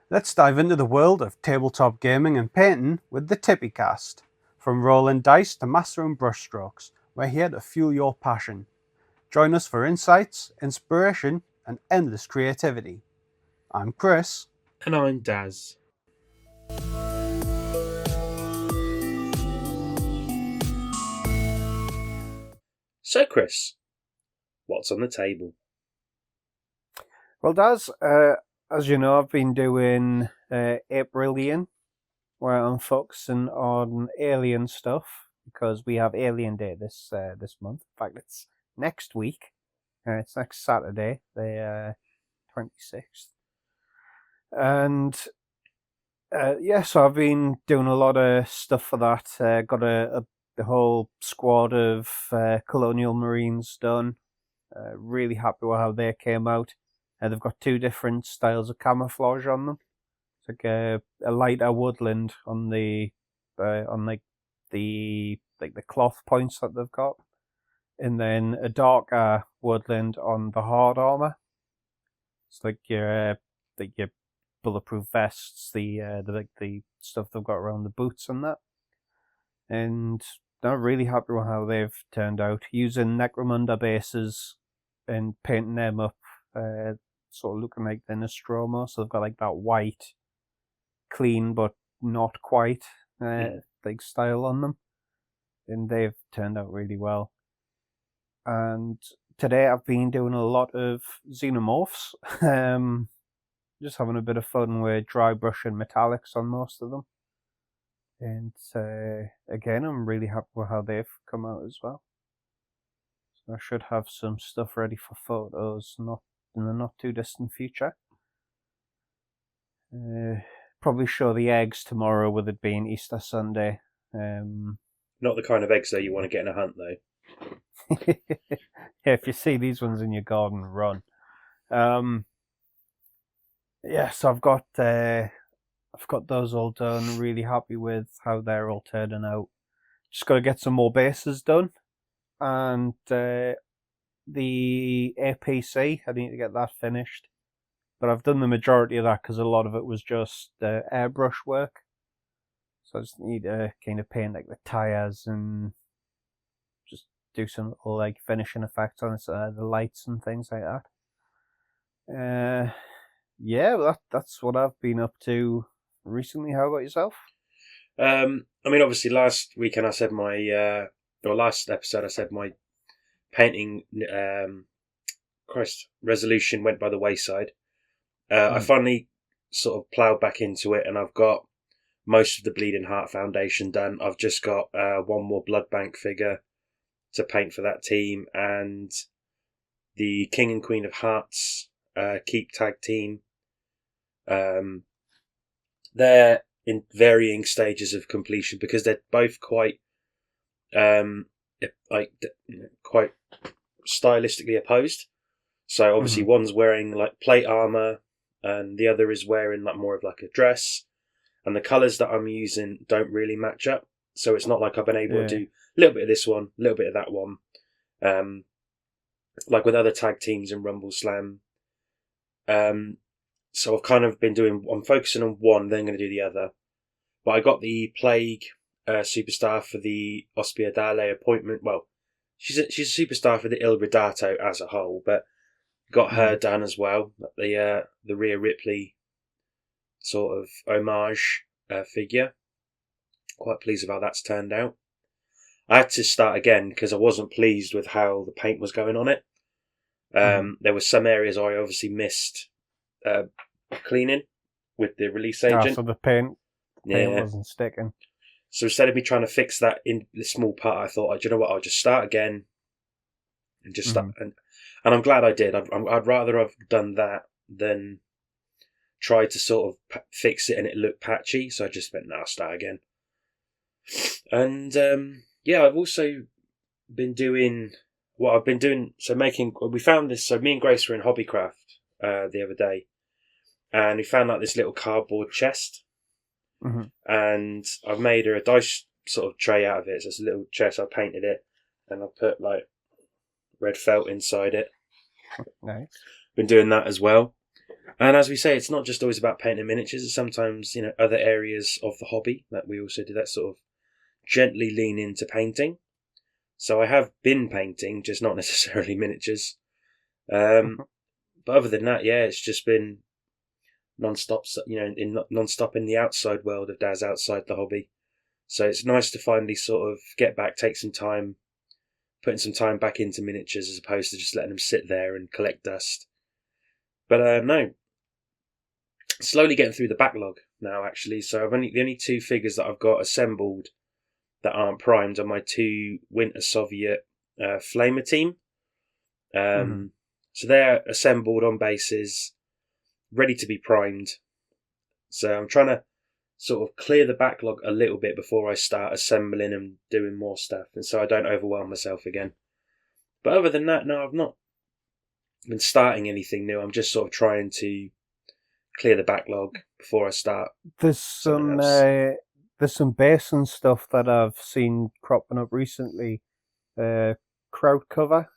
Let's dive into the world of tabletop gaming and painting with the Tippy Cast. From rolling dice to mastering brushstrokes, we're here to fuel your passion. Join us for insights, inspiration, and endless creativity. I'm Chris. And I'm Daz. So, Chris, what's on the table? Well, Daz, as you know, I've been doing Aprillian, where I'm focusing on alien stuff because we have Alien Day this month. In fact, it's next week. It's next Saturday, the 26th. And so I've been doing a lot of stuff for that. Got the whole squad of Colonial Marines done. Really happy with how they came out. They've got two different styles of camouflage on them. It's like a lighter woodland on the the cloth points that they've got, and then a darker woodland on the hard armor. It's like your bulletproof vests, the stuff they've got around the boots and that. And I'm really happy with how they've turned out. Using Necromunda bases and painting them up, sort of looking like the Nostromo. So they've got like that white, clean but not quite like style on them, and they've turned out really well. And today I've been doing a lot of xenomorphs. Just having a bit of fun with dry brush and metallics on most of them. And again, I'm really happy with how they've come out as well. So I should have some stuff ready for photos not in the not too distant future. Probably show the eggs tomorrow with it being Easter Sunday. Not the kind of eggs though you want to get in a hunt though. Yeah, if you see these ones in your garden, run. So I've got those all done. Really happy with how they're all turning out. Just got to get some more bases done, and the APC. I need to get that finished, but I've done the majority of that because a lot of it was just airbrush work. So I just need to kind of paint like the tires and just do some little like finishing effects on the lights and things like that. That's what I've been up to recently. How about yourself? I mean, obviously, last weekend I said or last episode I said my painting, resolution went by the wayside. I finally sort of ploughed back into it, and I've got most of the Bleeding Heart Foundation done. I've just got one more Blood Bank figure to paint for that team, and the King and Queen of Hearts Keep Tag team. They're in varying stages of completion because they're both quite quite stylistically opposed. So obviously one's wearing like plate armor and the other is wearing like more of like a dress, and the colours that I'm using don't really match up. So it's not like I've been able to do a little bit of this one, a little bit of that one. Like with other tag teams in Rumble Slam. So I've kind of I'm focusing on one, then going to do the other. But I got the Plague superstar for the Ospiedale appointment. Well, she's a superstar for the Il Ridato as a whole, but got her done as well. The Rhea Ripley sort of homage figure. Quite pleased with how that's turned out. I had to start again because I wasn't pleased with how the paint was going on it. There were some areas I obviously missed cleaning with the release agent. So the paint wasn't sticking. So instead of me trying to fix that in the small part, I thought, do you know what? I'll just start again and just start. And I'm glad I did. I'd rather have done that than try to sort of fix it and it looked patchy. So I just went, I'll start again. And I've also been doing what I've been doing. So we found this. So me and Grace were in Hobbycraft the other day, and we found like this little cardboard chest. And I've made her a dice sort of tray out of it. So it's a little chest. I painted it, and I put like red felt inside it. Nice. Been doing that as well. And as we say, it's not just always about painting miniatures. It's sometimes, other areas of the hobby that we also do that sort of gently lean into painting. So I have been painting, just not necessarily miniatures. But other than that, yeah, it's just been non-stop, non-stop in the outside world of Daz outside the hobby. So it's nice to finally sort of get back, take some time, putting some time back into miniatures as opposed to just letting them sit there and collect dust. But no, slowly getting through the backlog now, actually. So the only two figures that I've got assembled that aren't primed are my two Winter Soviet Flamer team. So they're assembled on bases, ready to be primed. So I'm trying to sort of clear the backlog a little bit before I start assembling and doing more stuff, and so I don't overwhelm myself again. But other than that, no, I've not been starting anything new. I'm just sort of trying to clear the backlog before I start. There's some base and stuff that I've seen cropping up recently. Crowd cover.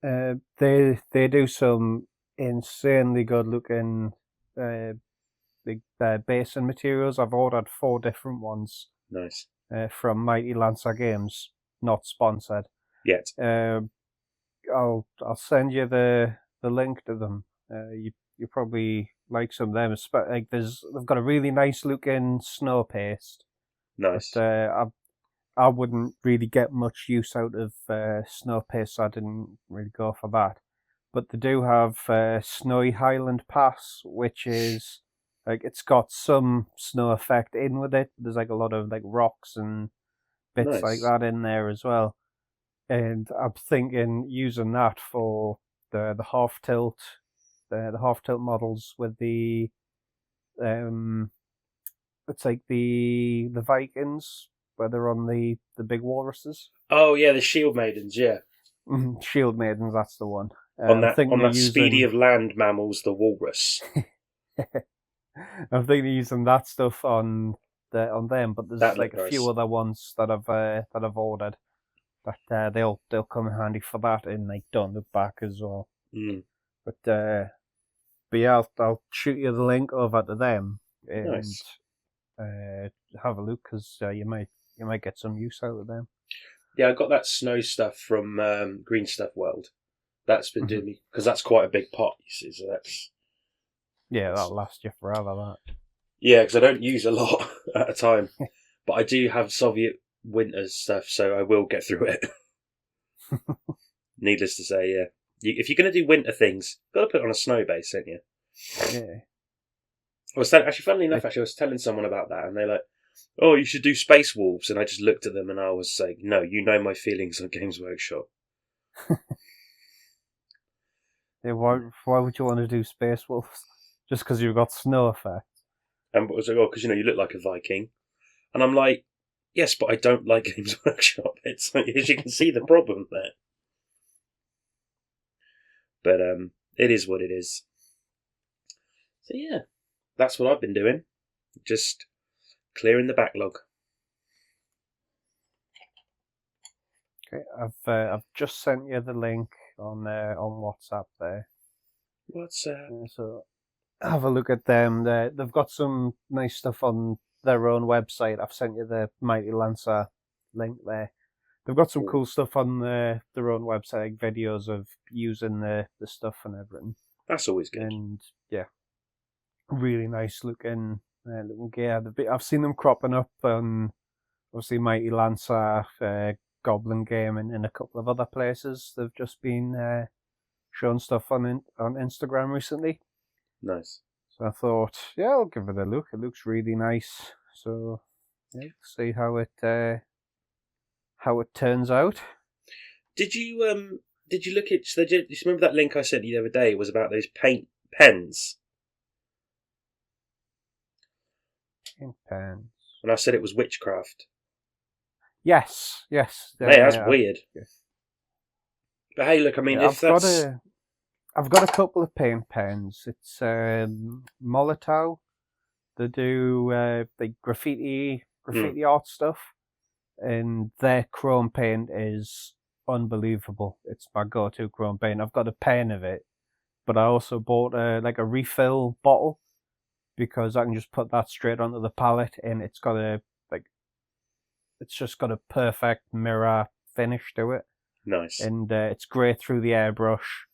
They do some insanely good looking base and materials. I've ordered 4 different ones. Nice. From Mighty Lancer Games, not sponsored yet. I'll send you the link to them. You probably like some of them. Like they've got a really nice looking snow paste. Nice. But I wouldn't really get much use out of snow paste, so I didn't really go for that. But they do have Snowy Highland Pass, which is like it's got some snow effect in with it. There's like a lot of like rocks and bits like that in there as well. And I'm thinking using that for the half tilt, the half tilt models with the it's like the Vikings where they're on the big walruses. Oh yeah, the Shield Maidens, yeah. Shield Maidens, that's the one. On that speedy of land mammals, the walrus. I'm thinking of using that stuff on them, but there's like a few other ones that I've ordered that they'll come in handy for that, and like don't look back as well. But yeah, I'll shoot you the link over to them and have a look because you might get some use out of them. Yeah, I got that snow stuff from Green Stuff World. That's been doing me because that's quite a big pot, you see. So that'll last you forever. That. Yeah, because I don't use a lot at a time, but I do have Soviet winter stuff, so I will get through it. Needless to say, yeah. If you're going to do winter things, you've got to put it on a snow base, don't you? Yeah. Funnily enough, I was telling someone about that, and they're like, "Oh, you should do Space Wolves," and I just looked at them and I was like, "No, you know my feelings on Games Workshop." Yeah, why would you want to do Space Wolves? Just because you've got snow effect? And I was like, "Oh, because you look like a Viking," and I'm like, "Yes, but I don't like Games Workshop." It's like, as you can see the problem there. But it is what it is. So yeah, that's what I've been doing. Just clearing the backlog. Okay, I've just sent you the link on WhatsApp there. WhatsApp. So have a look at them. They've got some nice stuff on their own website. I've sent you the Mighty Lancer link there. They've got some cool stuff on their own website, like videos of using the stuff and everything. That's always good. And yeah, really nice looking gear. I've seen them cropping up on obviously Mighty Lancer, Goblin Game, and in a couple of other places. They've just been showing stuff on Instagram recently. Nice. So I thought, yeah, I'll give it a look. It looks really nice. So yeah, see how it turns out. Did you look at? So you remember that link I sent you the other day? It was about those paint pens. Paint pens. And I said it was witchcraft. Yes. Hey, that's weird. Yeah. But hey, look, I mean, if I've got a couple of paint pens. It's Molotov. They do the graffiti art stuff, and their chrome paint is unbelievable. It's my go-to chrome paint. I've got a pen of it, but I also bought a refill bottle because I can just put that straight onto the palette, and it's just got a perfect mirror finish to it, Nice. and it's great through the airbrush,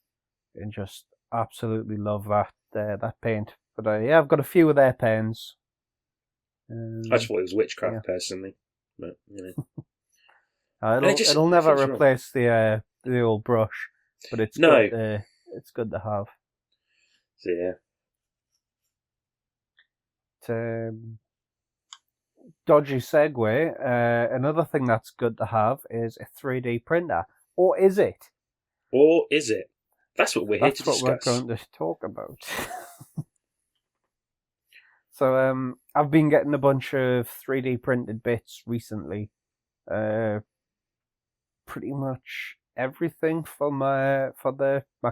and just absolutely love that paint. But yeah, I've got a few of their pens. I just thought it was witchcraft, Yeah. personally. But, It'll it never feels wrong. replace the old brush, but it's No. good. It's good to have. So, yeah. Dodgy segue. Another thing that's good to have is a 3D printer, or is it? Or is it? That's what we're here to That's what we're discuss. going to talk about. So I've been getting a bunch of 3D printed bits recently. Pretty much everything for my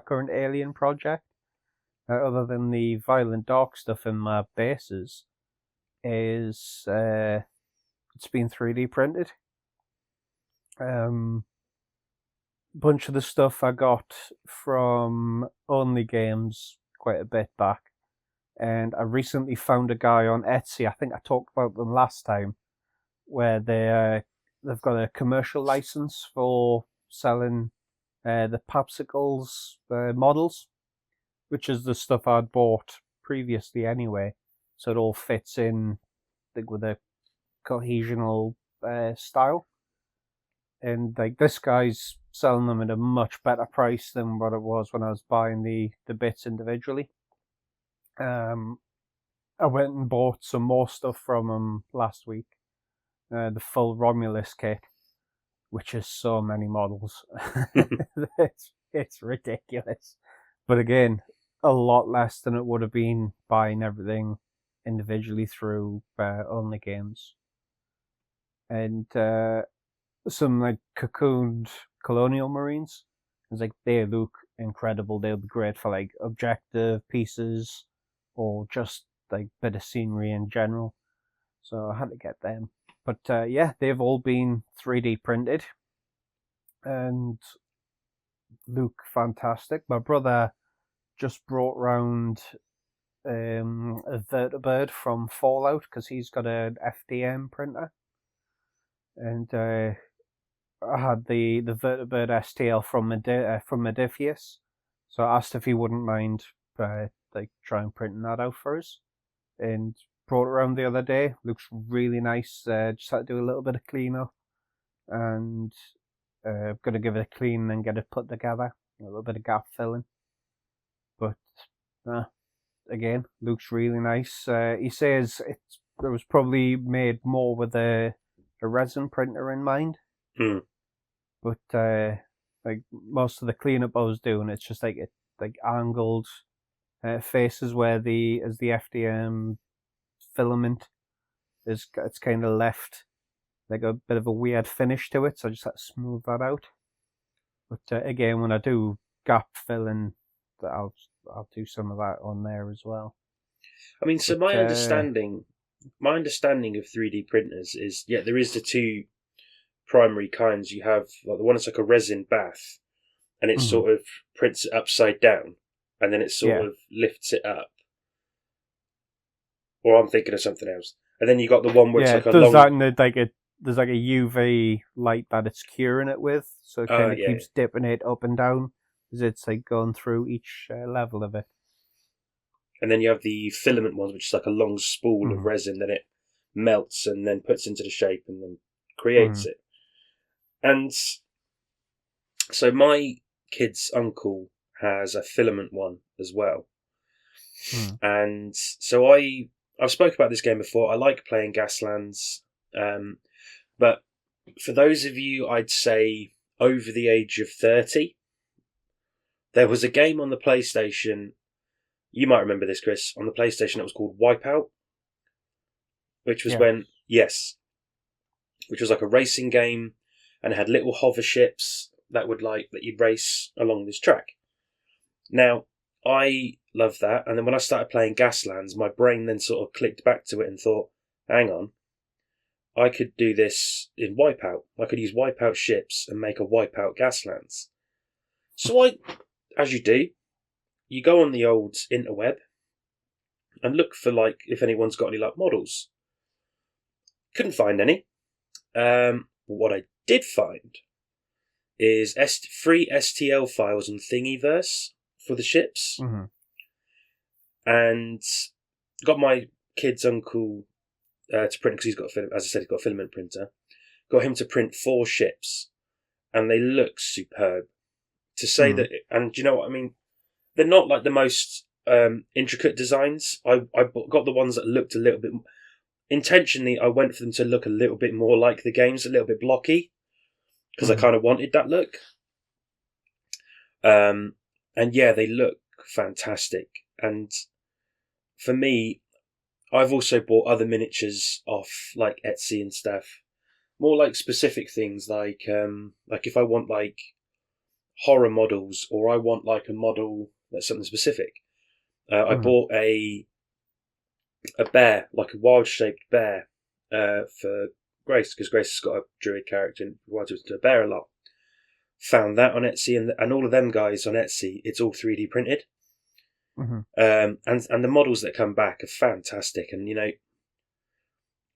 current Alien project, other than the violent dark stuff in my bases, is it's been 3D printed. Bunch of the stuff I got from Only Games quite a bit back, and I recently found a guy on Etsy. I think I talked about them last time, where they've got a commercial license for selling the Popsicles models, which is the stuff I'd bought previously anyway. So it all fits in, I think, with a cohesional style. And like this guy's selling them at a much better price than what it was when I was buying the bits individually. I went and bought some more stuff from him last week. The full Romulus kit, which is so many models. it's ridiculous. But again, a lot less than it would have been buying everything individually through Only Games. And some like cocooned colonial marines. It's like they look incredible. They'll be great for like objective pieces or just like bit of scenery in general. So I had to get them. But yeah, they've all been 3D printed and look fantastic. My brother just brought round a vertibird from Fallout because he's got an FDM printer, and I had the vertibird STL from Modifius, so I asked if he wouldn't mind like trying printing that out for us, and brought it around the other day. Looks really nice. Just had to do a little bit of cleanup, and going to give it a clean and then get it put together. A little bit of gap filling, but again, looks really nice. He says it was probably made more with a resin printer in mind. But like most of the cleanup I was doing, it's just like angled faces where the FDM filament it's kind of left like a bit of a weird finish to it, so I just had to smooth that out. But again, when I do gap filling, I'll do some of that on there as well. I mean, so my understanding of 3D printers is, yeah, there is the two primary kinds. You have like the one that's like a resin bath, and it sort of prints it upside down, and then it sort of lifts it up. Or I'm thinking of something else. And then you got the one where it's like a long. That, and there's like a UV light that it's curing it with, so it kind of keeps dipping it up and down as it's like going through each level of it. And then you have the filament ones, which is like a long spool of resin that it melts and then puts into the shape and then creates it. And so my kid's uncle has a filament one as well. And so I've spoken about this game before. I like playing Gaslands. But for those of you, I'd say over the age of 30, there was a game on the PlayStation. You might remember this, Chris. On the PlayStation, it was called Wipeout, which was which was like a racing game, and it had little hover ships that you'd race along this track. Now, I love that, and then when I started playing Gaslands, my brain then sort of clicked back to it and thought, hang on, I could do this in Wipeout. I could use Wipeout ships and make a Wipeout Gaslands. So I, as you do, you go on the old interweb and look for like if anyone's got any like models. Couldn't find any. What I did find is free STL files on Thingiverse for the ships, and got my kid's uncle to print because he's got as I said, he's got a filament printer. Got him to print 4 ships, and they look superb. To say that, and do you know what I mean? They're not like the most intricate designs. I got the ones that looked a little bit. Intentionally, I went for them to look a little bit more like the games, a little bit blocky, because I kind of wanted that look. And yeah, they look fantastic. And for me, I've also bought other miniatures off like Etsy and stuff. More like specific things, like if I want like horror models, or I want like a model that's something specific. I bought a bear, like a wild shaped bear, for Grace, because Grace has got a druid character and wanted to a bear a lot. Found that on Etsy, and all of them guys on Etsy, it's all 3D printed. And the models that come back are fantastic, and you know,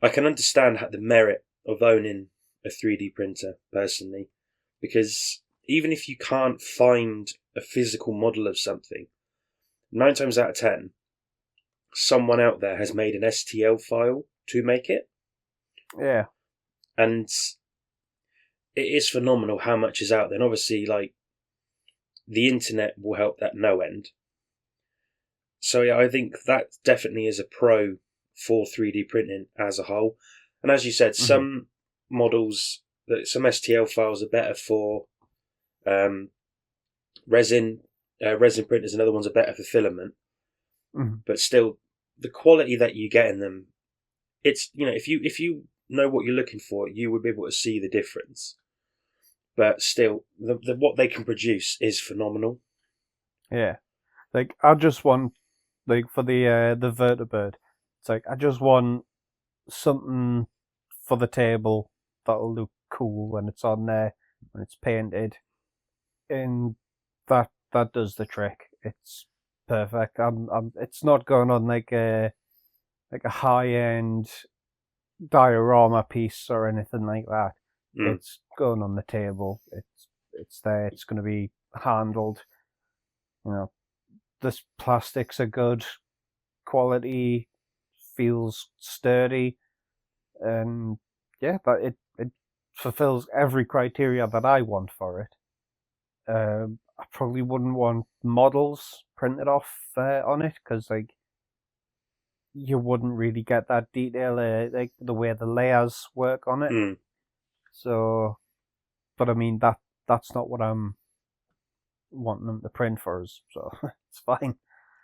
I can understand the merit of owning a 3D printer personally, because even if you can't find a physical model of something, 9 times out of 10, someone out there has made an STL file to make it. Yeah. And it is phenomenal how much is out there. And obviously, like, the internet will help that no end. So yeah, I think that definitely is a pro for 3D printing as a whole. And as you said, some models, some STL files are better for resin printers, and other ones are better for filament. But still, the quality that you get in them, it's, you know, if you know what you're looking for, you would be able to see the difference. But still, what they can produce is phenomenal. Yeah, like I just want, like, for the vertibird, it's like I just want something for the table that'll look cool when it's on there, when it's painted, and that does the trick. It's perfect. It's not going on like a high end diorama piece or anything like that. It's going on the table. It's there. It's going to be handled. You know, this plastics are good quality, feels sturdy, and yeah, but it fulfills every criteria that I want for it. I probably wouldn't want models printed off on it, because like you wouldn't really get that detail, like the way the layers work on it. So, but I mean that's not what I'm wanting them to print for us, so it's fine.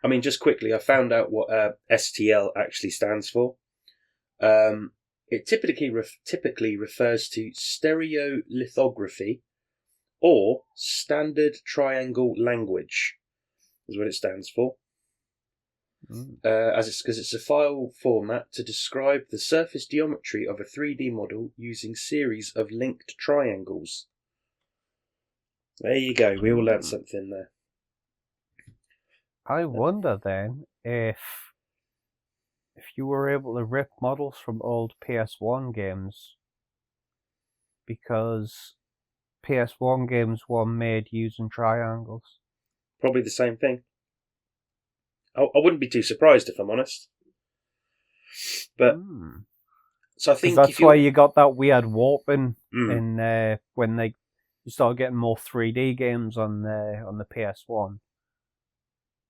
I mean, just quickly, I found out what STL actually stands for. It typically refers to stereolithography, or standard triangle language, is what it stands for. Because it's a file format to describe the surface geometry of a 3D model using series of linked triangles. There you go. We all learned something there. I wonder then if you were able to rip models from old PS1 games, because PS1 games were made using triangles. Probably the same thing. I wouldn't be too surprised, if I'm honest. But so I think that's why you got that weird warping in when you started getting more 3D games on the PS1.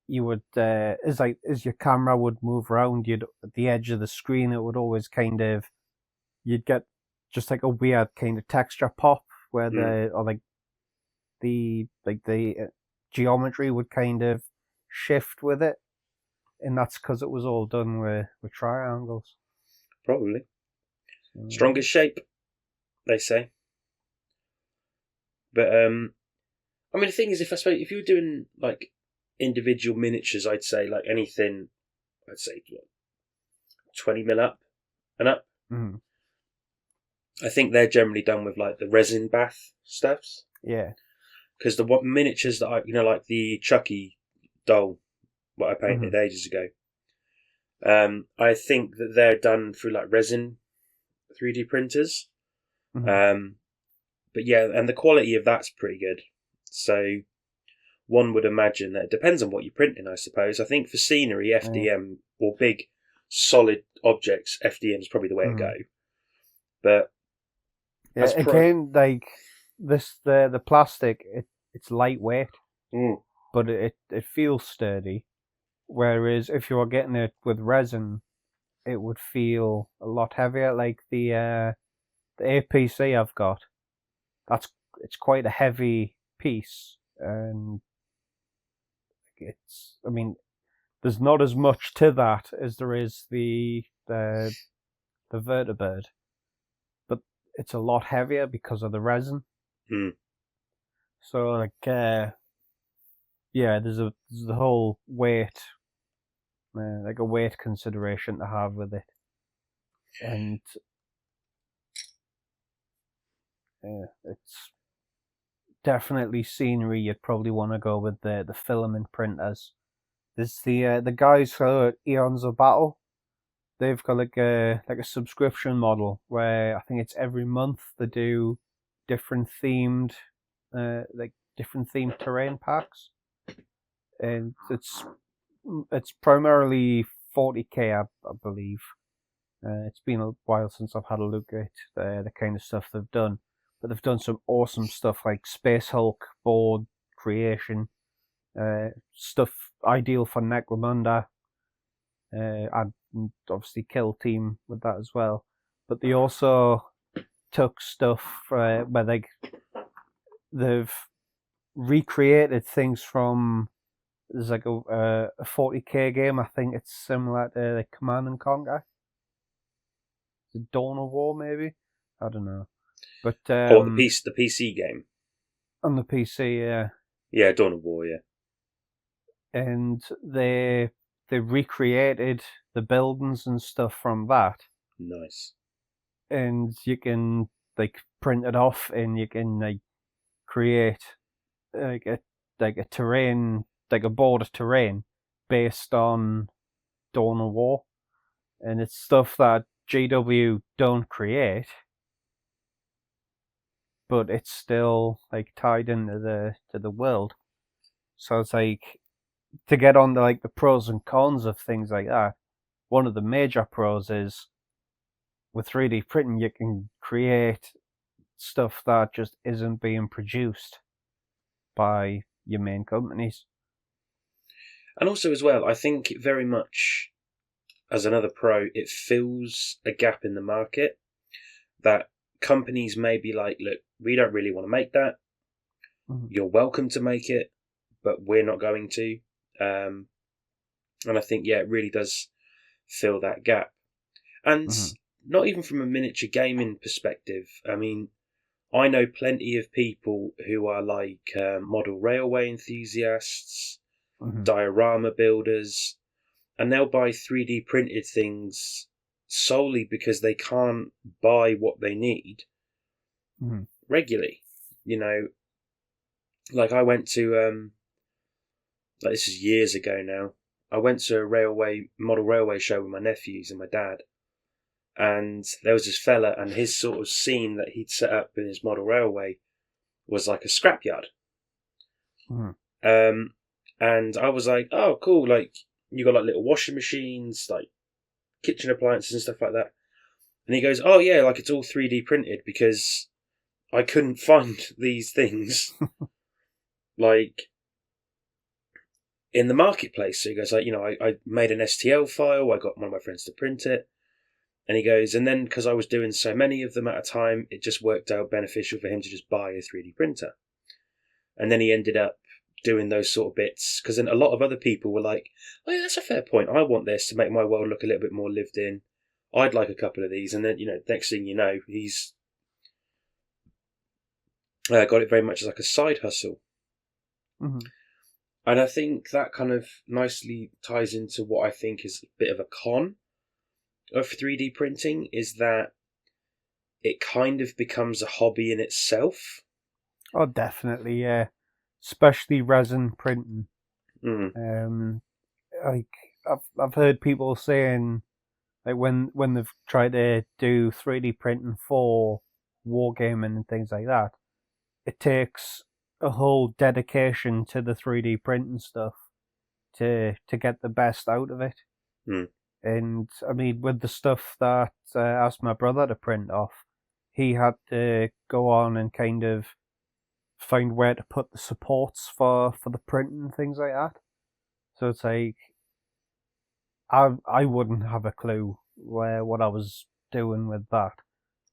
You would as your camera would move around, you'd at the edge of the screen, it would always kind of, you'd get just like a weird kind of texture pop where the geometry would kind of shift with it, and that's because it was all done with triangles. Probably. Strongest shape, they say. But I mean, the thing is, if you were doing like individual miniatures, I'd say like anything, I'd say 20mm up and up. I think they're generally done with like the resin bath stuffs. Yeah. Because the miniatures that I, like the Chucky doll, what I painted ages ago. I think that they're done through like resin 3D printers. But yeah, and the quality of that's pretty good. So one would imagine that it depends on what you're printing, I suppose. I think for scenery, FDM or big solid objects, FDM is probably the way to go. But yeah, again, like the plastic, it's lightweight, but it feels sturdy. Whereas if you were getting it with resin, it would feel a lot heavier. Like the APC I've got, it's quite a heavy piece, and I mean, there's not as much to that as there is the vertibird, but it's a lot heavier because of the resin. So like, yeah, there's the whole weight, like a weight consideration to have with it, and it's definitely scenery. You'd probably want to go with the filament printers. There's the guys for Eons of Battle. They've got like a subscription model where I think it's every month they do different themed terrain packs, and it's primarily 40k, I believe. It's been a while since I've had a look at the kind of stuff they've done, but they've done some awesome stuff like Space Hulk board creation, stuff ideal for Necromunda, and obviously Kill Team with that as well. But they also took stuff where they've recreated things from. There's like a 40k game. I think it's similar to like Command and Conquer. The Dawn of War, maybe. I don't know. But the PC game on the PC, yeah, Dawn of War, yeah. And they recreated the buildings and stuff from that. Nice. And you can like print it off, and you can like create like a terrain, like a board of terrain based on Dawn of War, and it's stuff that GW don't create, but it's still like tied into the world. So it's like, to get on to like the pros and cons of things like that, one of the major pros is with 3D printing you can create stuff that just isn't being produced by your main companies. And also as well, I think very much as another pro, it fills a gap in the market that companies may be like, look, we don't really want to make that. You're welcome to make it, but we're not going to. And I think, yeah, it really does fill that gap. And not even from a miniature gaming perspective. I mean, I know plenty of people who are like model railway enthusiasts, diorama builders, and they'll buy 3D printed things solely because they can't buy what they need regularly. You know, like I went to, like this is years ago now, I went to a model railway show with my nephews and my dad. And there was this fella, and his sort of scene that he'd set up in his model railway was like a scrapyard. And I was like, oh, cool, like, you got like little washing machines, like kitchen appliances and stuff like that. And he goes, oh yeah, like it's all 3D printed because I couldn't find these things like in the marketplace. So he goes, like, you know, I made an STL file, I got one of my friends to print it. And he goes, and then because I was doing so many of them at a time, it just worked out beneficial for him to just buy a 3D printer. And then he ended up doing those sort of bits, because then a lot of other people were like, oh yeah, that's a fair point. I want this to make my world look a little bit more lived in. I'd like a couple of these. And then, you know, next thing you know, he's got it very much as like a side hustle. And I think that kind of nicely ties into what I think is a bit of a con of 3D printing, is that it kind of becomes a hobby in itself. Oh, definitely, yeah. Especially resin printing. Like I've heard people saying, like when they've tried to do 3D printing for wargaming and things like that, it takes a whole dedication to the 3D printing stuff to get the best out of it. Mm. And I mean, with the stuff that I asked my brother to print off, he had to go on and kind of find where to put the supports for the printing and things like that. So it's like I wouldn't have a clue what I was doing with that.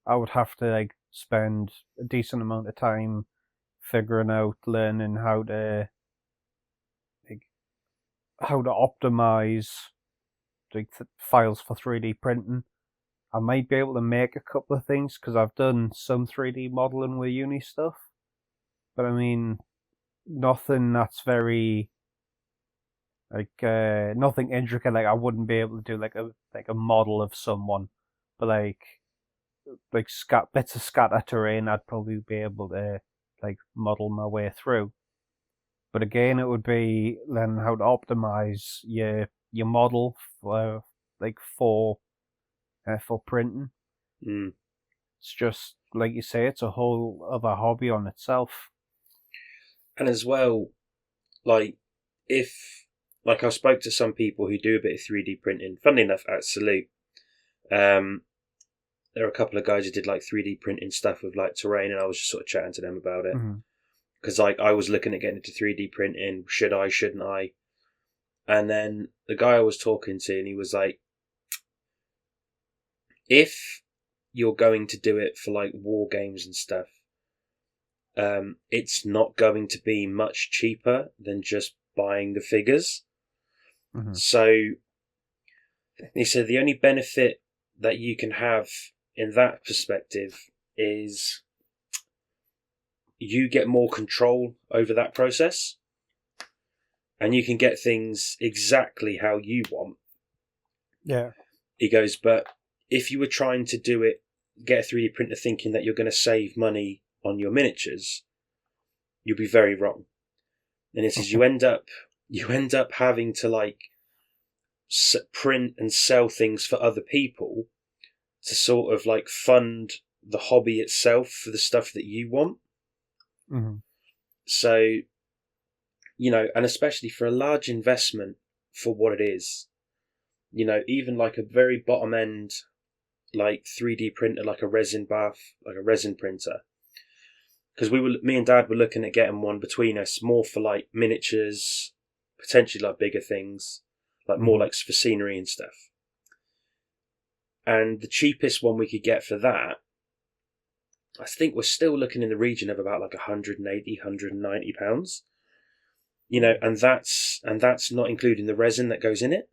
I would have to like spend a decent amount of time figuring out, learning like, how to optimize like files for 3D printing. I might be able to make a couple of things because I've done some 3D modeling with uni stuff, but I mean nothing that's very nothing intricate. Like I wouldn't be able to do like a model of someone, but like bits of scatter terrain, I'd probably be able to like model my way through. But again, it would be learning how to optimize your model for for printing. Mm. It's just like you say, it's a whole other hobby on itself. And as well, like I spoke to some people who do a bit of 3D printing. Funnily enough, at Salute, there are a couple of guys who did like 3D printing stuff with like terrain, and I was just sort of chatting to them about it because like I was looking at getting into 3D printing. Should I? Shouldn't I? And then the guy I was talking to, and he was like, if you're going to do it for like war games and stuff, it's not going to be much cheaper than just buying the figures. Mm-hmm. So he said the only benefit that you can have in that perspective is you get more control over that process and you can get things exactly how you want. Yeah. He goes, but if you were trying to do it, get a 3D printer thinking that you're going to save money on your miniatures, you'll be very wrong. And he says you end up having to like print and sell things for other people to sort of like fund the hobby itself for the stuff that you want. Mm-hmm. So, you know, and especially for a large investment for what it is, you know, even like a very bottom end, like 3D printer, like a resin bath, like a resin printer. Because me and Dad were looking at getting one between us, more for like miniatures, potentially like bigger things, like more like for scenery and stuff. And the cheapest one we could get for that, I think we're still looking in the region of about like 180, 190 pounds. You know, and that's not including the resin that goes in it.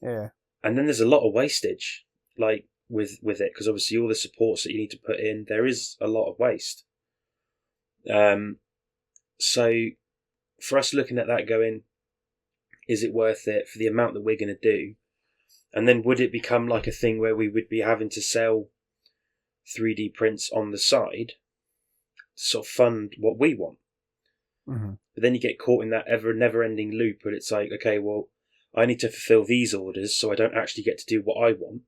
Yeah. And then there's a lot of wastage, like with it, because obviously all the supports that you need to put in, there is a lot of waste. So for us looking at that going, is it worth it for the amount that we're going to do? And then would it become like a thing where we would be having to sell 3D prints on the side to sort of fund what we want? Mm-hmm. But then you get caught in that never-ending loop where it's like, okay, well, I need to fulfill these orders so I don't actually get to do what I want.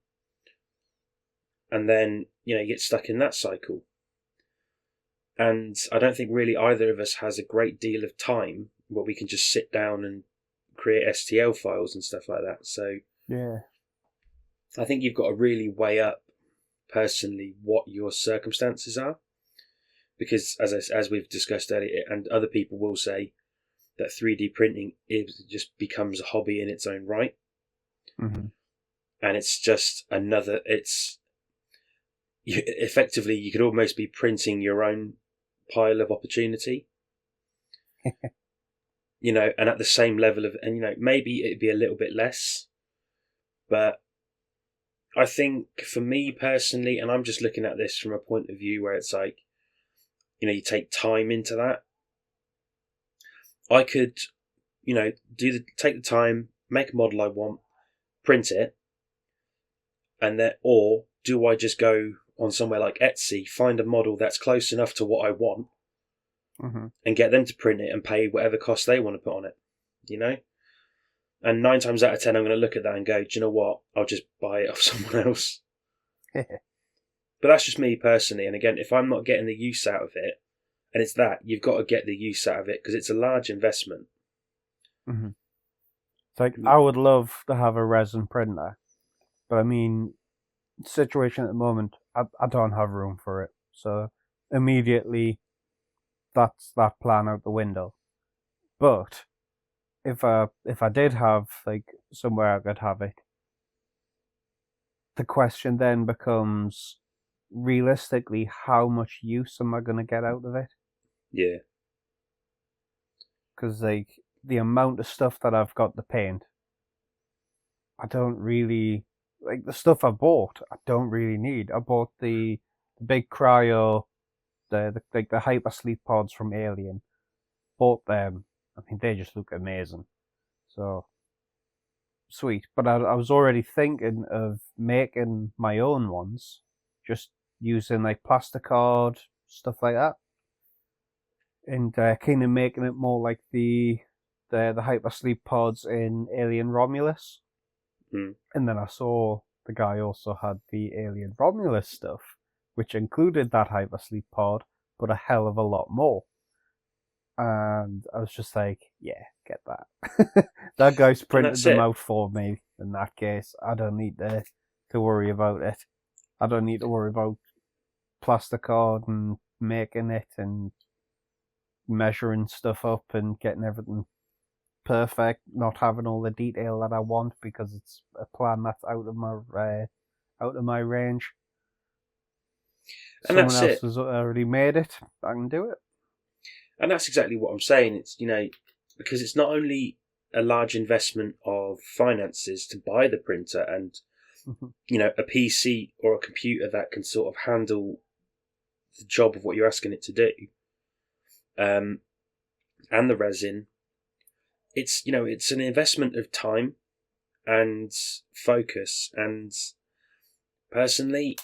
And then, you know, you get stuck in that cycle. And I don't think really either of us has a great deal of time where we can just sit down and create STL files and stuff like that. So yeah, I think you've got to really weigh up personally what your circumstances are, because as we've discussed earlier, and other people will say that 3D printing just becomes a hobby in its own right, and it's just another. Effectively you could almost be printing your own pile of opportunity. You know, and at the same level of, and you know, maybe it'd be a little bit less, but I think for me personally, and I'm just looking at this from a point of view where it's like, you know, you take time into that. I could, you know, take the time, make a model I want, print it, and then, or do I just go on somewhere like Etsy, find a model that's close enough to what I want, and get them to print it and pay whatever cost they want to put on it. you know? And 9 times out of 10, I'm going to look at that and go, do you know what? I'll just buy it off someone else. But that's just me personally. And again, if I'm not getting the use out of it, and it's that, you've got to get the use out of it because it's a large investment. Mm-hmm. It's like, I would love to have a resin printer, but I mean, situation at the moment, I don't have room for it. So immediately, that's that plan out the window. But if I did have like somewhere I could have it, the question then becomes, realistically, how much use am I going to get out of it? Yeah. Because like the amount of stuff that I've got to paint, I don't really like the stuff I bought. I don't really need. I bought the big cryo, the hypersleep pods from Alien. Bought them. I mean, they just look amazing. So sweet. But I was already thinking of making my own ones, just using like plasticard, stuff like that, and kind of making it more like the hypersleep pods in Alien Romulus. Mm. And then I saw the guy also had the Alien Romulus stuff, which included that hypersleep pod, but a hell of a lot more. And I was just like, yeah, get that. That guy's printed them out for me. In that case, I don't need to worry about it. I don't need to worry about plasticard and making it and measuring stuff up and getting everything perfect, not having all the detail that I want because it's a plan that's out of my range. And Someone else has already made it. I can do it. And that's exactly what I'm saying. It's, because it's not only a large investment of finances to buy the printer and, a PC or a computer that can sort of handle the job of what you're asking it to do, and the resin. It's, it's an investment of time and focus. And personally,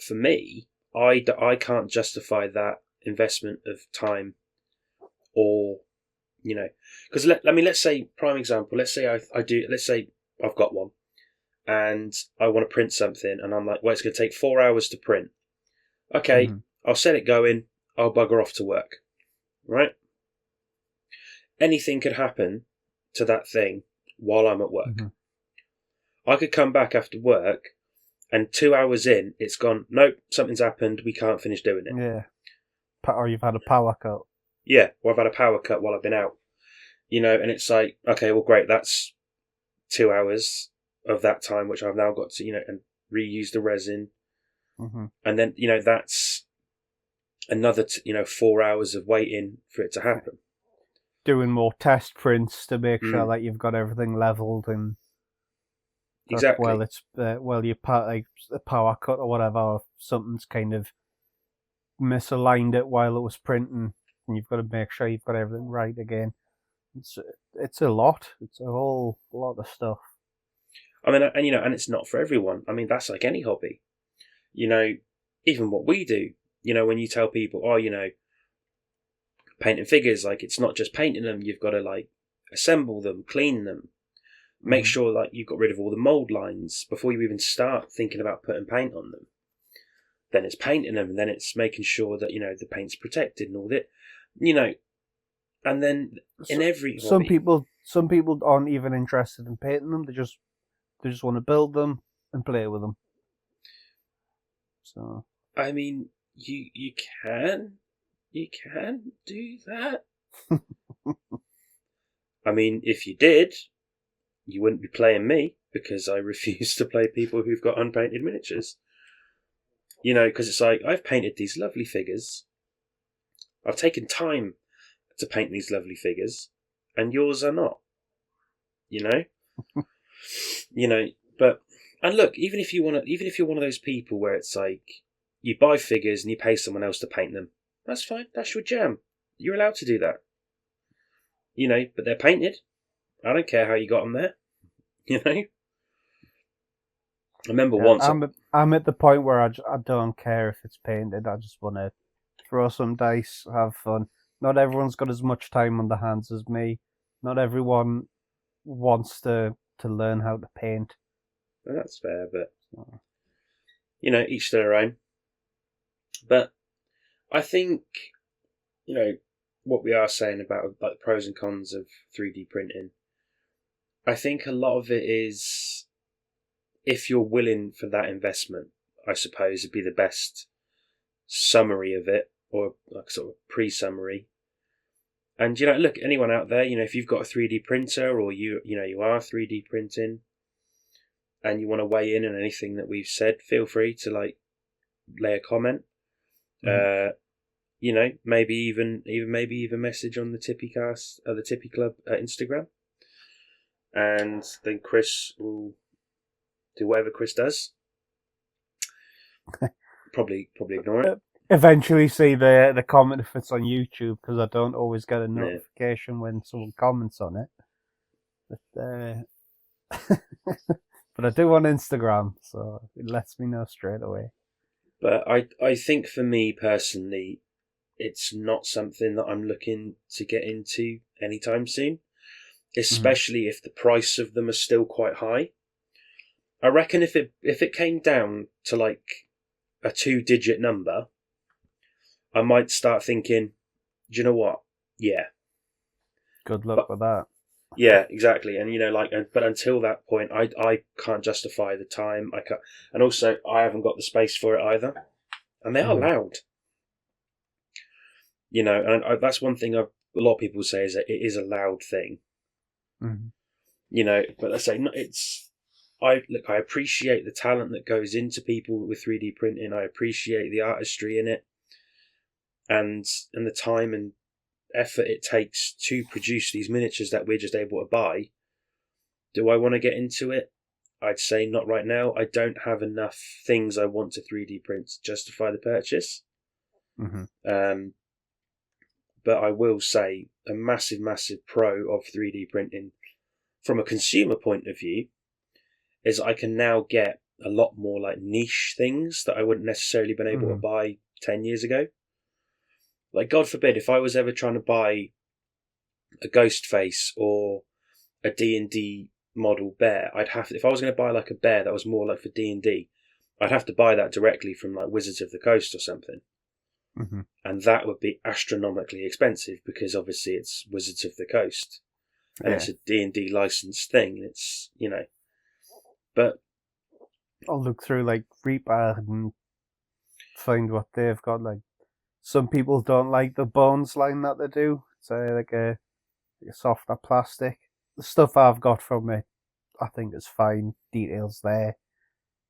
for me, I can't justify that investment of time. Or, because let's say, prime example, let's say let's say I've got one and I want to print something and I'm like, well, it's going to take 4 hours to print. Okay, I'll set it going, I'll bugger off to work, right? Anything could happen to that thing while I'm at work. I could come back after work and 2 hours in, it's gone, nope, something's happened, we can't finish doing it. Yeah. Or you've had a power cut. Yeah, or I've had a power cut while I've been out. And it's like, okay, well, great, that's 2 hours of that time, which I've now got to, and reuse the resin. And then, that's another, 4 hours of waiting for it to happen. Doing more test prints to make sure that you've got everything leveled and exactly. Well, it's you like a power cut or whatever, or something's kind of misaligned it while it was printing, and you've got to make sure you've got everything right again. It's a lot. It's a whole lot of stuff. I mean, and it's not for everyone. I mean, that's like any hobby. Even what we do. When you tell people, painting figures, like it's not just painting them. You've got to like assemble them, clean them, make sure like you've got rid of all the mold lines before you even start thinking about putting paint on them. Then it's painting them, and then it's making sure that the paint's protected and all that. And then in every hobby, some people aren't even interested in painting them. They just want to build them and play with them. So I mean, you can do that. I mean, if you did, you wouldn't be playing me because I refuse to play people who've got unpainted miniatures. Because it's like, I've painted these lovely figures. I've taken time to paint these lovely figures, and yours are not. But and look, even if you're one of those people where it's like you buy figures and you pay someone else to paint them, that's fine. That's your jam. You're allowed to do that. But they're painted. I don't care how you got them there. I remember once. I'm at the point where I don't care if it's painted. I just want to throw some dice, have fun. Not everyone's got as much time on their hands as me. Not everyone wants to learn how to paint. Well, that's fair, but each to their own. But I think what we are saying about like the pros and cons of 3D printing. I think a lot of it is, if you're willing for that investment, I suppose would be the best summary of it, or like sort of pre-summary. And look, anyone out there, if you've got a 3D printer, or you are 3D printing, and you want to weigh in on anything that we've said, feel free to lay a comment. Maybe even message on the Tippy Cast, the Tippy Club Instagram, and then Chris will do whatever Chris does. Probably ignore it. Eventually see the comment if it's on YouTube, because I don't always get a notification when someone comments on it. But I do on Instagram, so it lets me know straight away. But I think for me personally, it's not something that I'm looking to get into anytime soon, especially if the price of them are still quite high. I reckon if it came down to like a 2-digit number, I might start thinking, do you know what? Yeah. Good luck with that. Yeah, exactly. And but until that point, I can't justify the time. I can't, and also I haven't got the space for it either. And they are loud. And that's one thing a lot of people say, is that it is a loud thing. But I say I appreciate the talent that goes into people with 3D printing. I appreciate the artistry in it, and the time and effort it takes to produce these miniatures that we're just able to buy. Do I want to get into it? I'd say not right now. I don't have enough things I want to 3D print to justify the purchase. But I will say a massive, massive pro of 3D printing from a consumer point of view is I can now get a lot more like niche things that I wouldn't necessarily been able to buy 10 years ago. Like, God forbid, if I was ever trying to buy a ghost face or a D&D model bear, if I was going to buy like a bear that was more like for D&D, I'd have to buy that directly from like Wizards of the Coast or something. And that would be astronomically expensive, because obviously it's Wizards of the Coast and it's a D&D licensed thing. It's, but I'll look through like Reaper and find what they've got. Like, some people don't like the bones line that they do. So like a softer plastic. The stuff I've got from it, I think is fine. Details there.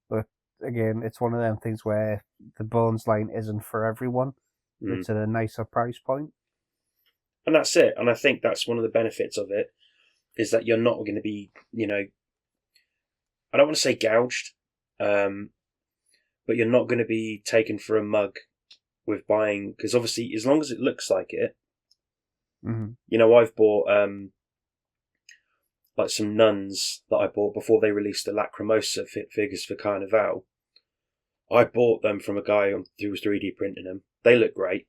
But again, it's one of them things where the bones line isn't for everyone. It's at a nicer price point. And that's it. And I think that's one of the benefits of it, is that you're not going to be, I don't want to say gouged, but you're not going to be taken for a mug with buying, because obviously as long as it looks like it, I've bought like some nuns that I bought before they released the Lacrimosa figures for Carnival. I bought them from a guy who was 3D printing them. They look great,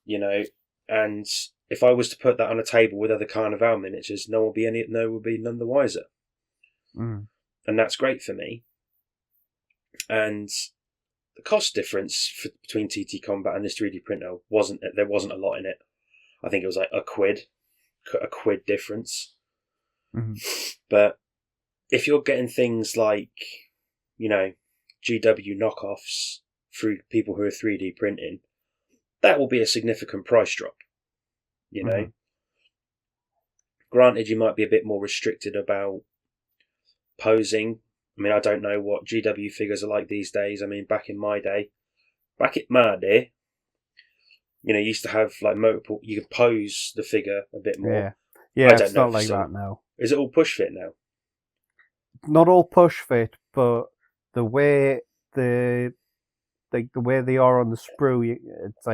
and if I was to put that on a table with other Carnival miniatures, no one would be none the wiser. And that's great for me. And the cost difference between TT Combat and this 3D printer there wasn't a lot in it. I think it was like a quid difference. But if you're getting things like, GW knockoffs through people who are 3D printing, that will be a significant price drop. Granted, you might be a bit more restricted about posing. I mean, I don't know what GW figures are like these days. I mean, back in my day, you used to have like multiple. You could pose the figure a bit more. Yeah, it's not like that now. Is it all push fit now? Not all push fit, but the way the way they are on the sprue, it's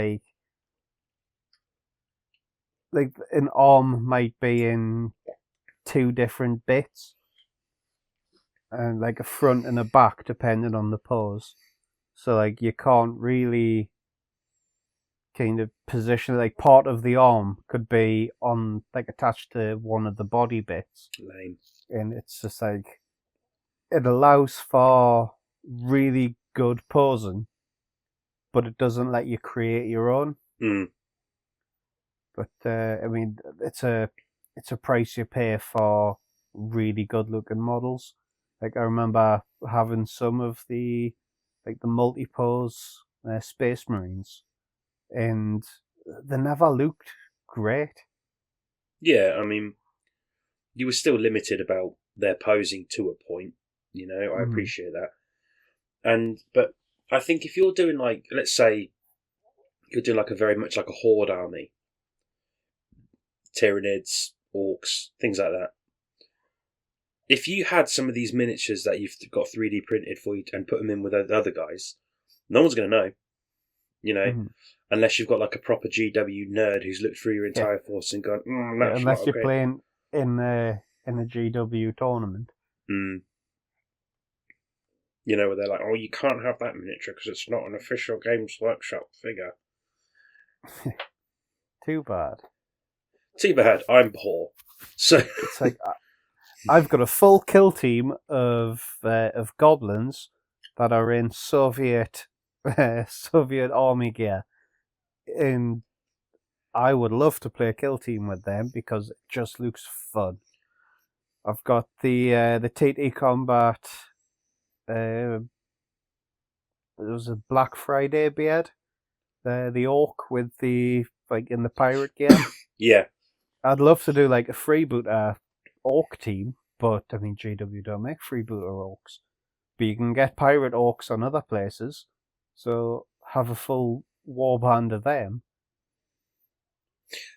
like an arm might be in 2 different bits, and like a front and a back depending on the pose. So like you can't really kind of position, like part of the arm could be on like attached to one of the body bits. Lame. And it's just like it allows for really good posing, but it doesn't let you create your own. Mm. But I mean, it's a price you pay for really good looking models. Like I remember having some of the multi pose Space Marines, and they never looked great. Yeah, I mean, you were still limited about their posing to a point. I appreciate that. But I think if you're doing like, let's say, you're doing like a very much like a horde army, Tyranids, orcs, things like that. If you had some of these miniatures that you've got 3D printed for you and put them in with other guys, no one's going to know, unless you've got like a proper GW nerd who's looked through your entire force and gone, that's unless not you're okay. playing in a GW tournament. Where they're like, oh, you can't have that miniature because it's not an official Games Workshop figure. Too bad. Too bad. I'm poor. So it's like I've got a full kill team of goblins that are in Soviet army gear, and I would love to play a kill team with them because it just looks fun. I've got the TT Combat. It was a Black Friday beard. The orc with the in the pirate gear. Yeah. I'd love to do like a freebooter orc team, but I mean GW don't make freebooter orcs. But you can get pirate orcs on other places, so have a full warband of them.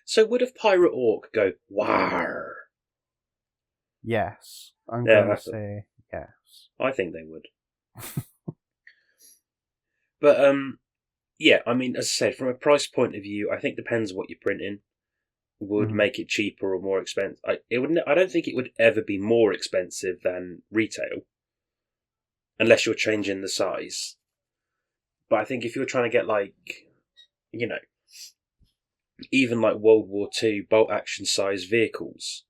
So would a pirate orc go war? Yes, I'm gonna say yes. I think they would. But yeah, I mean, as I said, from a price point of view, I think depends what you're printing. Would make it cheaper or more expensive. I don't think it would ever be more expensive than retail, unless you're changing the size. But I think if you're trying to get like, even like World War II bolt action size vehicles,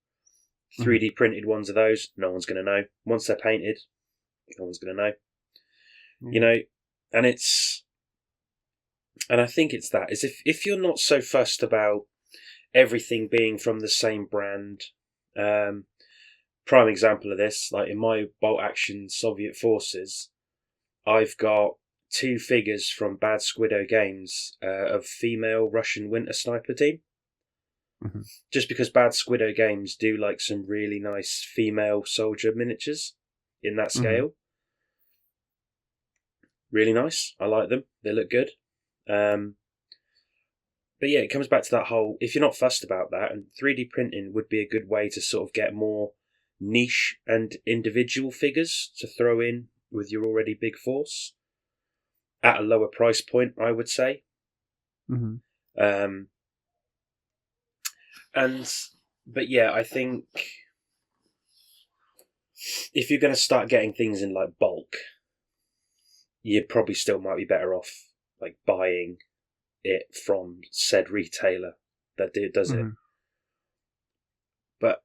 3D printed ones of those, no one's going to know. Once they're painted, no one's going to know. And I think it's that is if you're not so fussed about everything being from the same brand. Prime example of this, like in my bolt action Soviet forces, I've got 2 figures from Bad Squiddo Games of female Russian winter sniper team. Just because Bad Squiddo Games do like some really nice female soldier miniatures in that scale. Really nice. I like them. They look good. But yeah, it comes back to that whole, if you're not fussed about that, and 3D printing would be a good way to sort of get more niche and individual figures to throw in with your already big force at a lower price point, I would say. But yeah, I think if you're going to start getting things in like bulk, you probably still might be better off like buying it from said retailer that does it. But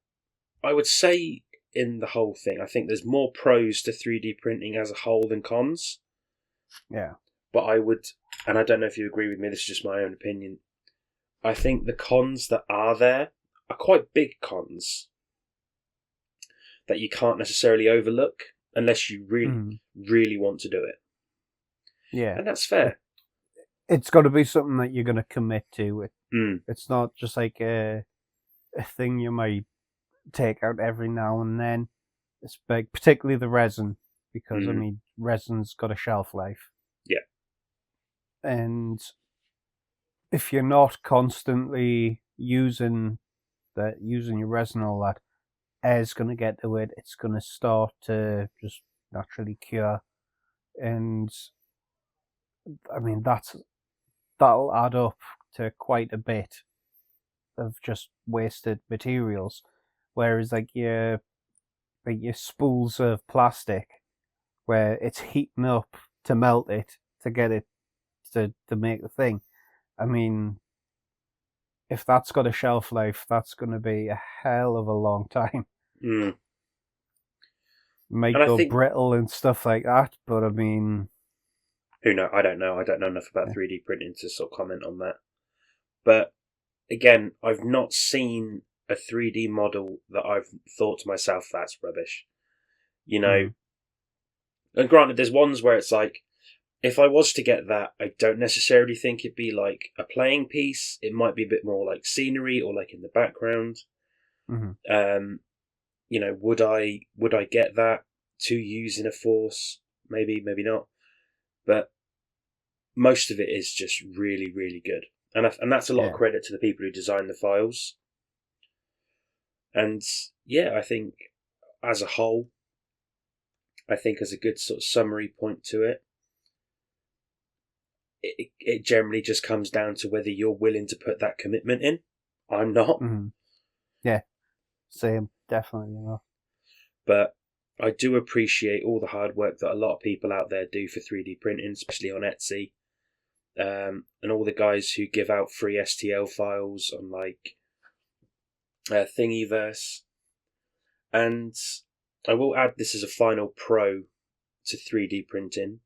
I would say in the whole thing, I think there's more pros to 3D printing as a whole than cons. Yeah. But I would, and I don't know if you agree with me, this is just my own opinion, I think the cons that are there are quite big cons that you can't necessarily overlook unless you really, really want to do it. Yeah. And that's fair. It's got to be something that you're going to commit to. It's not just like a thing you might take out every now and then. It's big, particularly the resin, because I mean, resin's got a shelf life. Yeah. And if you're not constantly using your resin, all that air's going to get to it. It's going to start to just naturally cure, and I mean that'll add up to quite a bit of just wasted materials. Whereas like your spools of plastic, where it's heating up to melt it to get it to make the thing, I mean, if that's got a shelf life, that's going to be a hell of a long time. Mm. Might And I go think, brittle and stuff like that, but I mean, who know? I don't know. I don't know enough about yeah. 3D printing to sort of comment on that. But again, I've not seen a 3D model that I've thought to myself, that's rubbish. You know, Mm, and granted, there's ones where it's like, if I was to get that, I don't necessarily think it'd be like a playing piece. It might be a bit more like scenery or like in the background. mm-hmm. You know, would I get that to use in a force? Maybe, maybe not. But most of it is just really, really good, and that's a lot of Yeah. credit to the people who designed the files. And yeah, I think as a whole, I think as a good sort of summary point to it, it generally just comes down to whether you're willing to put that commitment in. I'm not, Mm-hmm. Yeah. Same. Definitely. but I do appreciate all the hard work that a lot of people out there do for 3D printing, especially on Etsy, and all the guys who give out free STL files on like Thingiverse. And I will add this as a final pro to 3D printing.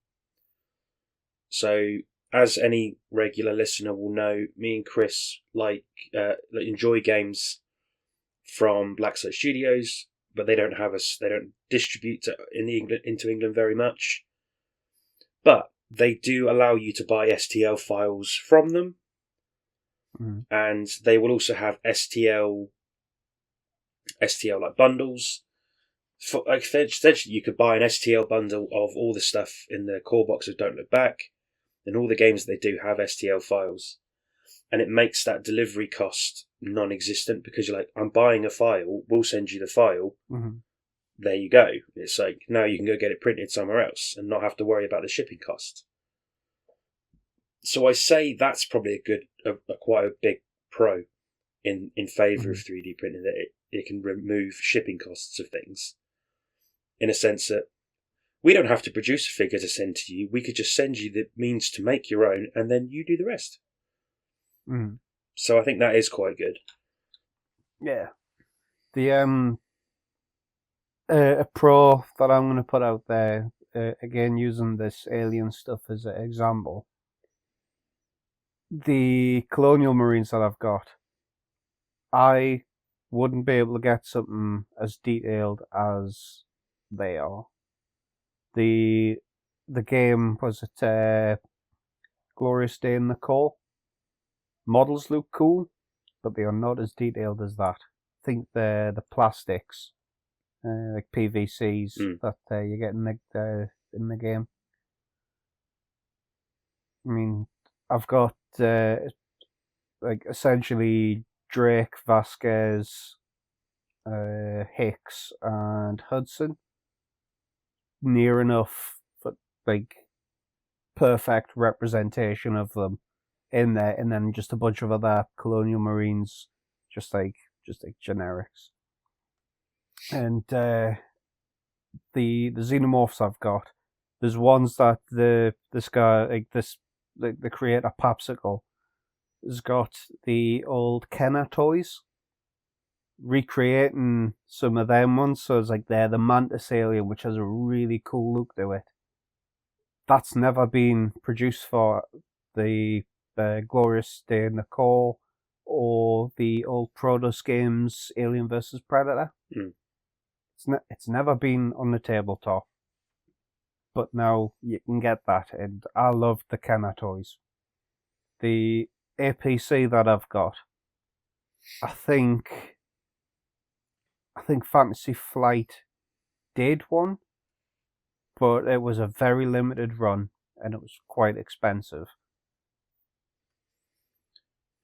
So, as any regular listener will know, me and Chris enjoy games from Blacksite Studios, but they don't have us. They don't distribute into England very much. But they do allow you to buy STL files from them, Mm-hmm. and they will also have STL like bundles. For, like, essentially, you could buy an STL bundle of all the stuff in the core box of Don't Look Back, and all the games that they do have STL files. And it makes that delivery cost non-existent because you're like, I'm buying a file, we'll send you the file, Mm-hmm. there you go. It's like, now you can go get it printed somewhere else and not have to worry about the shipping cost. So I say that's probably quite a big pro in favour Mm-hmm. of 3D printing, that it can remove shipping costs of things, in a sense that we don't have to produce a figure to send to you. We could just send you the means to make your own, and then you do the rest. Mm-hmm. So I think that is quite good. Yeah. The a pro that I'm going to put out there, again using this alien stuff as an example. The colonial marines that I've got, I wouldn't be able to get something as detailed as they are. The the game, was it Glorious Day in the Core? Models look cool, but they are not as detailed as that. I think the plastics, like PVCs that you get in the game. I mean, I've got like essentially Drake, Vasquez, Hicks, and Hudson, near enough, but like perfect representation of them in there, and then just a bunch of other colonial marines, just like generics. And the xenomorphs I've got, there's ones that this guy, like this, the creator Popsicle, has got the old Kenner toys, recreating some of them ones. So it's like they're the mantis alien, which has a really cool look to it. That's never been produced for the Glorious Day in the Core or the old Protoss games Alien vs Predator. Mm. It's never been on the tabletop, but now you can get that, and I love the Kenner toys. The APC that I've got, I think Fantasy Flight did one, but it was a very limited run and it was quite expensive.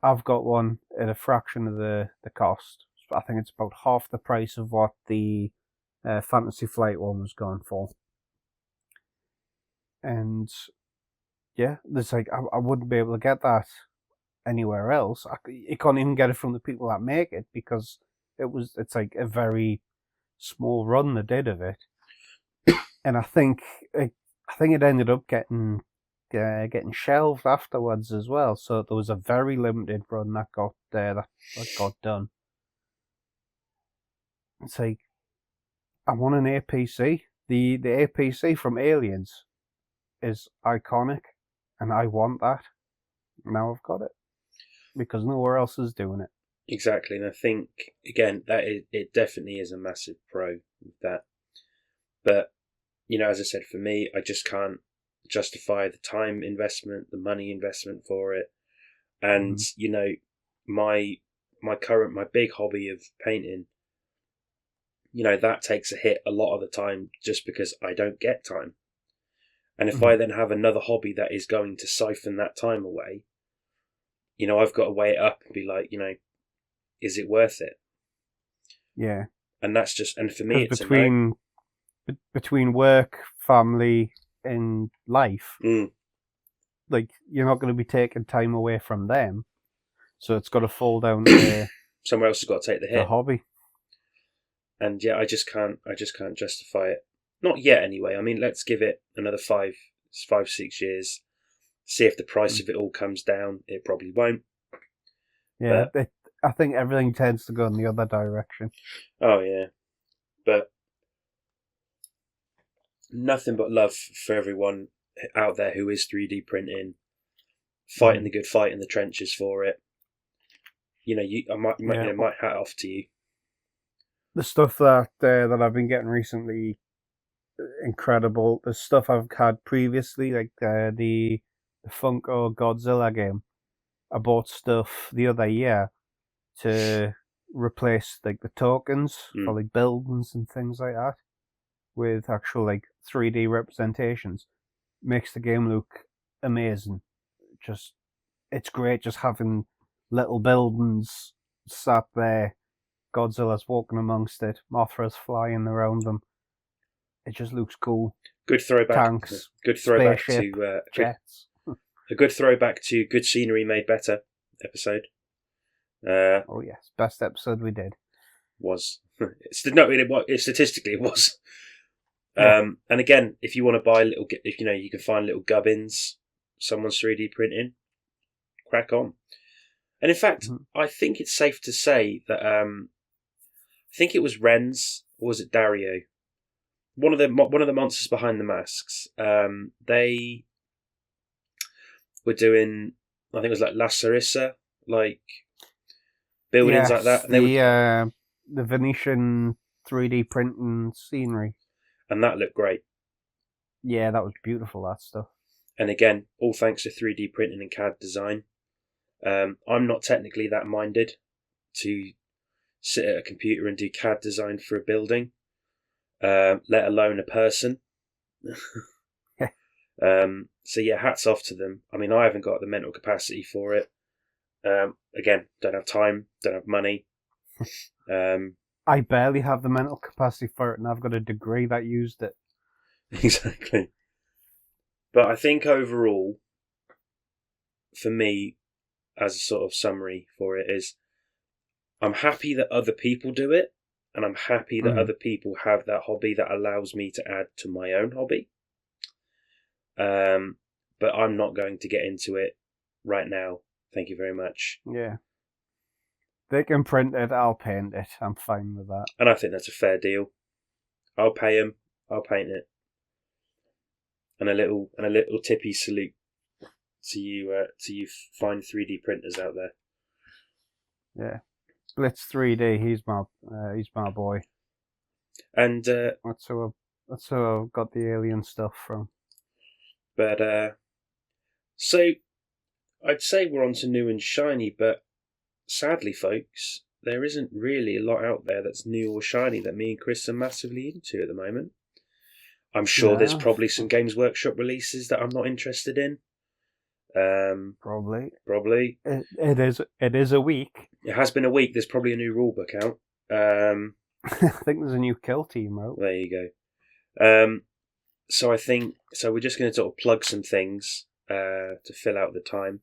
I've got one at a fraction of the cost. I think it's about half the price of what the Fantasy Flight one was going for. And yeah, there's like I wouldn't be able to get that anywhere else. You can't even get it from the people that make it because it's like a very small run they did of it. And I think it ended up getting getting shelved afterwards as well. So there was a very limited run that got that got done. It's like, I want an APC. The APC from Aliens is iconic, and I want that. Now I've got it because nowhere else is doing it. Exactly, and I think again that it definitely is a massive pro with that. But as I said, for me, I just can't justify the time investment, the money investment for it, and my big hobby of painting, that takes a hit a lot of the time just because I don't get time. And if I then have another hobby that is going to siphon that time away, I've got to weigh it up and be like, is it worth it? Yeah. And that's just, and for me, it's between work, family, and life, like, you're not going to be taking time away from them, so it's got to fall down to somewhere else has got to take the hit. The hobby. And I just can't justify it. Not yet, anyway. I mean, let's give it another 6 years. See if the price of it all comes down. It probably won't. Yeah, I think everything tends to go in the other direction. Oh yeah, but nothing but love for everyone out there who is 3D printing, fighting the good fight in the trenches for it. I might hat off to you. The stuff that I've been getting recently, incredible. The stuff I've had previously, like the Funko Godzilla game. I bought stuff the other year to replace like the tokens for like buildings and things like that with actual like 3D representations. Makes the game look amazing. It's great just having little buildings sat there. Godzilla's walking amongst it. Mothra's flying around them. It just looks cool. Good throwback. Tanks. Good throwback spaceship, to jets. A good throwback to Good Scenery Made Better episode. Oh yes, best episode we did. Was statistically it was. Yeah. And again, if you want to buy if you can find little gubbins, someone's 3D printing, crack on. And in fact, I think it's safe to say that I think it was Renz, or was it Dario? One of the monsters behind the masks. They were doing, I think it was like La Sarissa, like buildings like that. And the Venetian 3D printing scenery. And that looked great. Yeah, that was beautiful, that stuff. And again, all thanks to 3D printing and CAD design. I'm not technically that minded to sit at a computer and do CAD design for a building, let alone a person. So yeah, hats off to them. I mean, I haven't got the mental capacity for it. Again, don't have time, don't have money. I barely have the mental capacity for it, and I've got a degree that used it. Exactly. But I think overall, for me, as a sort of summary for it is, I'm happy that other people do it, and I'm happy that other people have that hobby that allows me to add to my own hobby. But I'm not going to get into it right now. Thank you very much. Yeah. They can print it, I'll paint it. I'm fine with that. And I think that's a fair deal. I'll pay them, I'll paint it. And a little Tippy salute to you fine 3D printers out there. Yeah. Blitz 3D, he's my boy. And that's who I've got the alien stuff from. But so I'd say we're on to new and shiny, but sadly, folks, there isn't really a lot out there that's new or shiny that me and Chris are massively into at the moment. I'm sure there's probably some Games Workshop releases that I'm not interested in. Probably. It is a week. It has been a week. There's probably a new rulebook out. I think there's a new kill team out. There you go. So we're just going to sort of plug some things to fill out the time.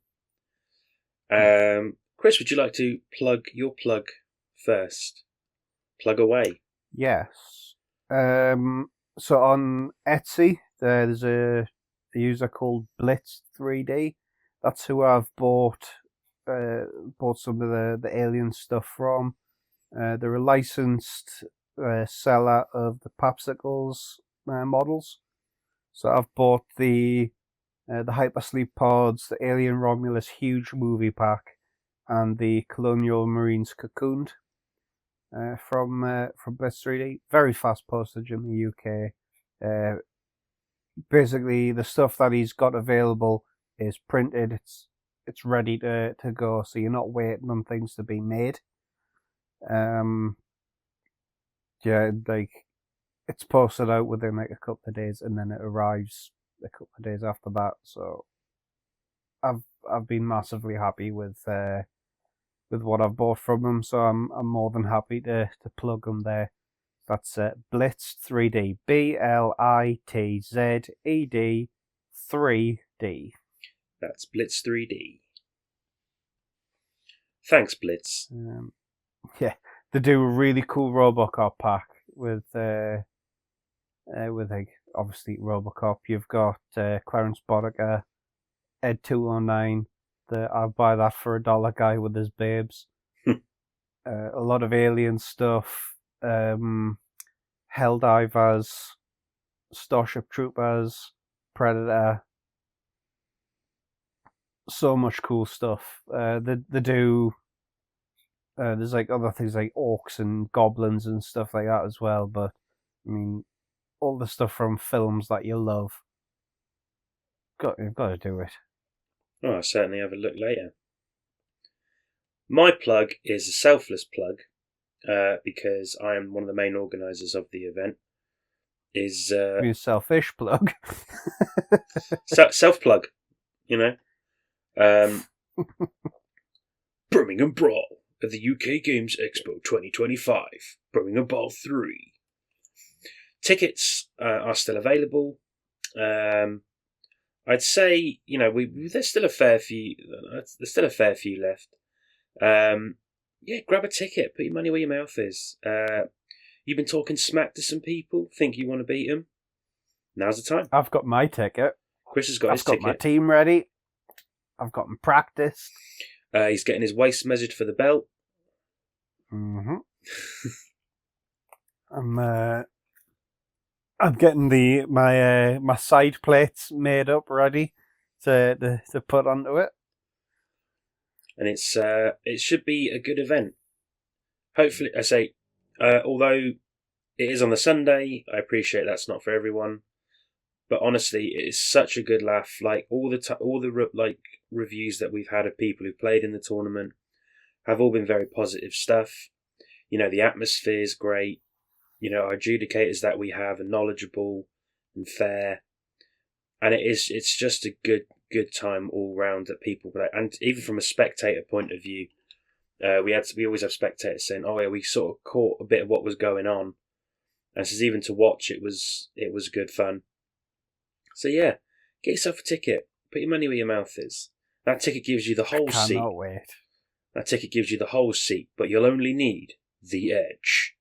Chris, would you like to plug your plug first? Plug away. Yes. So on Etsy, there's a user called Blitz 3D. That's who I've bought some of the alien stuff from. They're a licensed seller of the Popsicles models. So I've bought the Hypersleep Pods, the Alien Romulus huge movie pack, and the Colonial Marines Cocooned from Blitz 3D. Very fast postage in the UK. Basically, the stuff that he's got available is printed. It's ready to go, so you're not waiting on things to be made. Yeah, like it's posted out within like a couple of days, and then it arrives a couple of days after that. So I've been massively happy with what I've bought from him. So I'm more than happy to plug him there. That's Blitz 3D, BLITZED 3D. That's Blitz 3D. Thanks, Blitz. Yeah, they do a really cool RoboCop pack with like obviously RoboCop. You've got Clarence Boddicker, Ed 209. I'll buy that for $1 guy with his babes. A lot of alien stuff. Helldivers, Starship Troopers, Predator. So much cool stuff. They do. There's like other things like orcs and goblins and stuff like that as well. But I mean, all the stuff from films that you love. You've got to do it. Oh, I'll certainly have a look later. My plug is a selfless plug because I am one of the main organisers of the event. Is a selfish plug? Self plug, you know. Birmingham Brawl at the UK Games Expo 2025. Birmingham Brawl 3. Tickets are still available. I'd say, you know, there's still a fair few. There's still a fair few left. Yeah, grab a ticket. Put your money where your mouth is. You've been talking smack to some people. Think you want to beat them? Now's the time. I've got my ticket. Chris has got his ticket. I've got my team ready. I've got them practiced. He's getting his waist measured for the belt. Mm-hmm. I'm getting my side plates made up ready to put onto it. And it should be a good event. Hopefully, I say, although it is on the Sunday, I appreciate that's not for everyone. But honestly, it is such a good laugh. Like all the reviews that we've had of people who played in the tournament have all been very positive stuff. You know, the atmosphere is great. You know, our adjudicators that we have are knowledgeable and fair, and it's just a good time all round that people play. And even from a spectator point of view, we always have spectators saying, "Oh yeah, we sort of caught a bit of what was going on," and says even to watch it was good fun. So yeah, get yourself a ticket. Put your money where your mouth is. That ticket gives you the whole seat. I cannot wait. That ticket gives you the whole seat, but you'll only need the edge.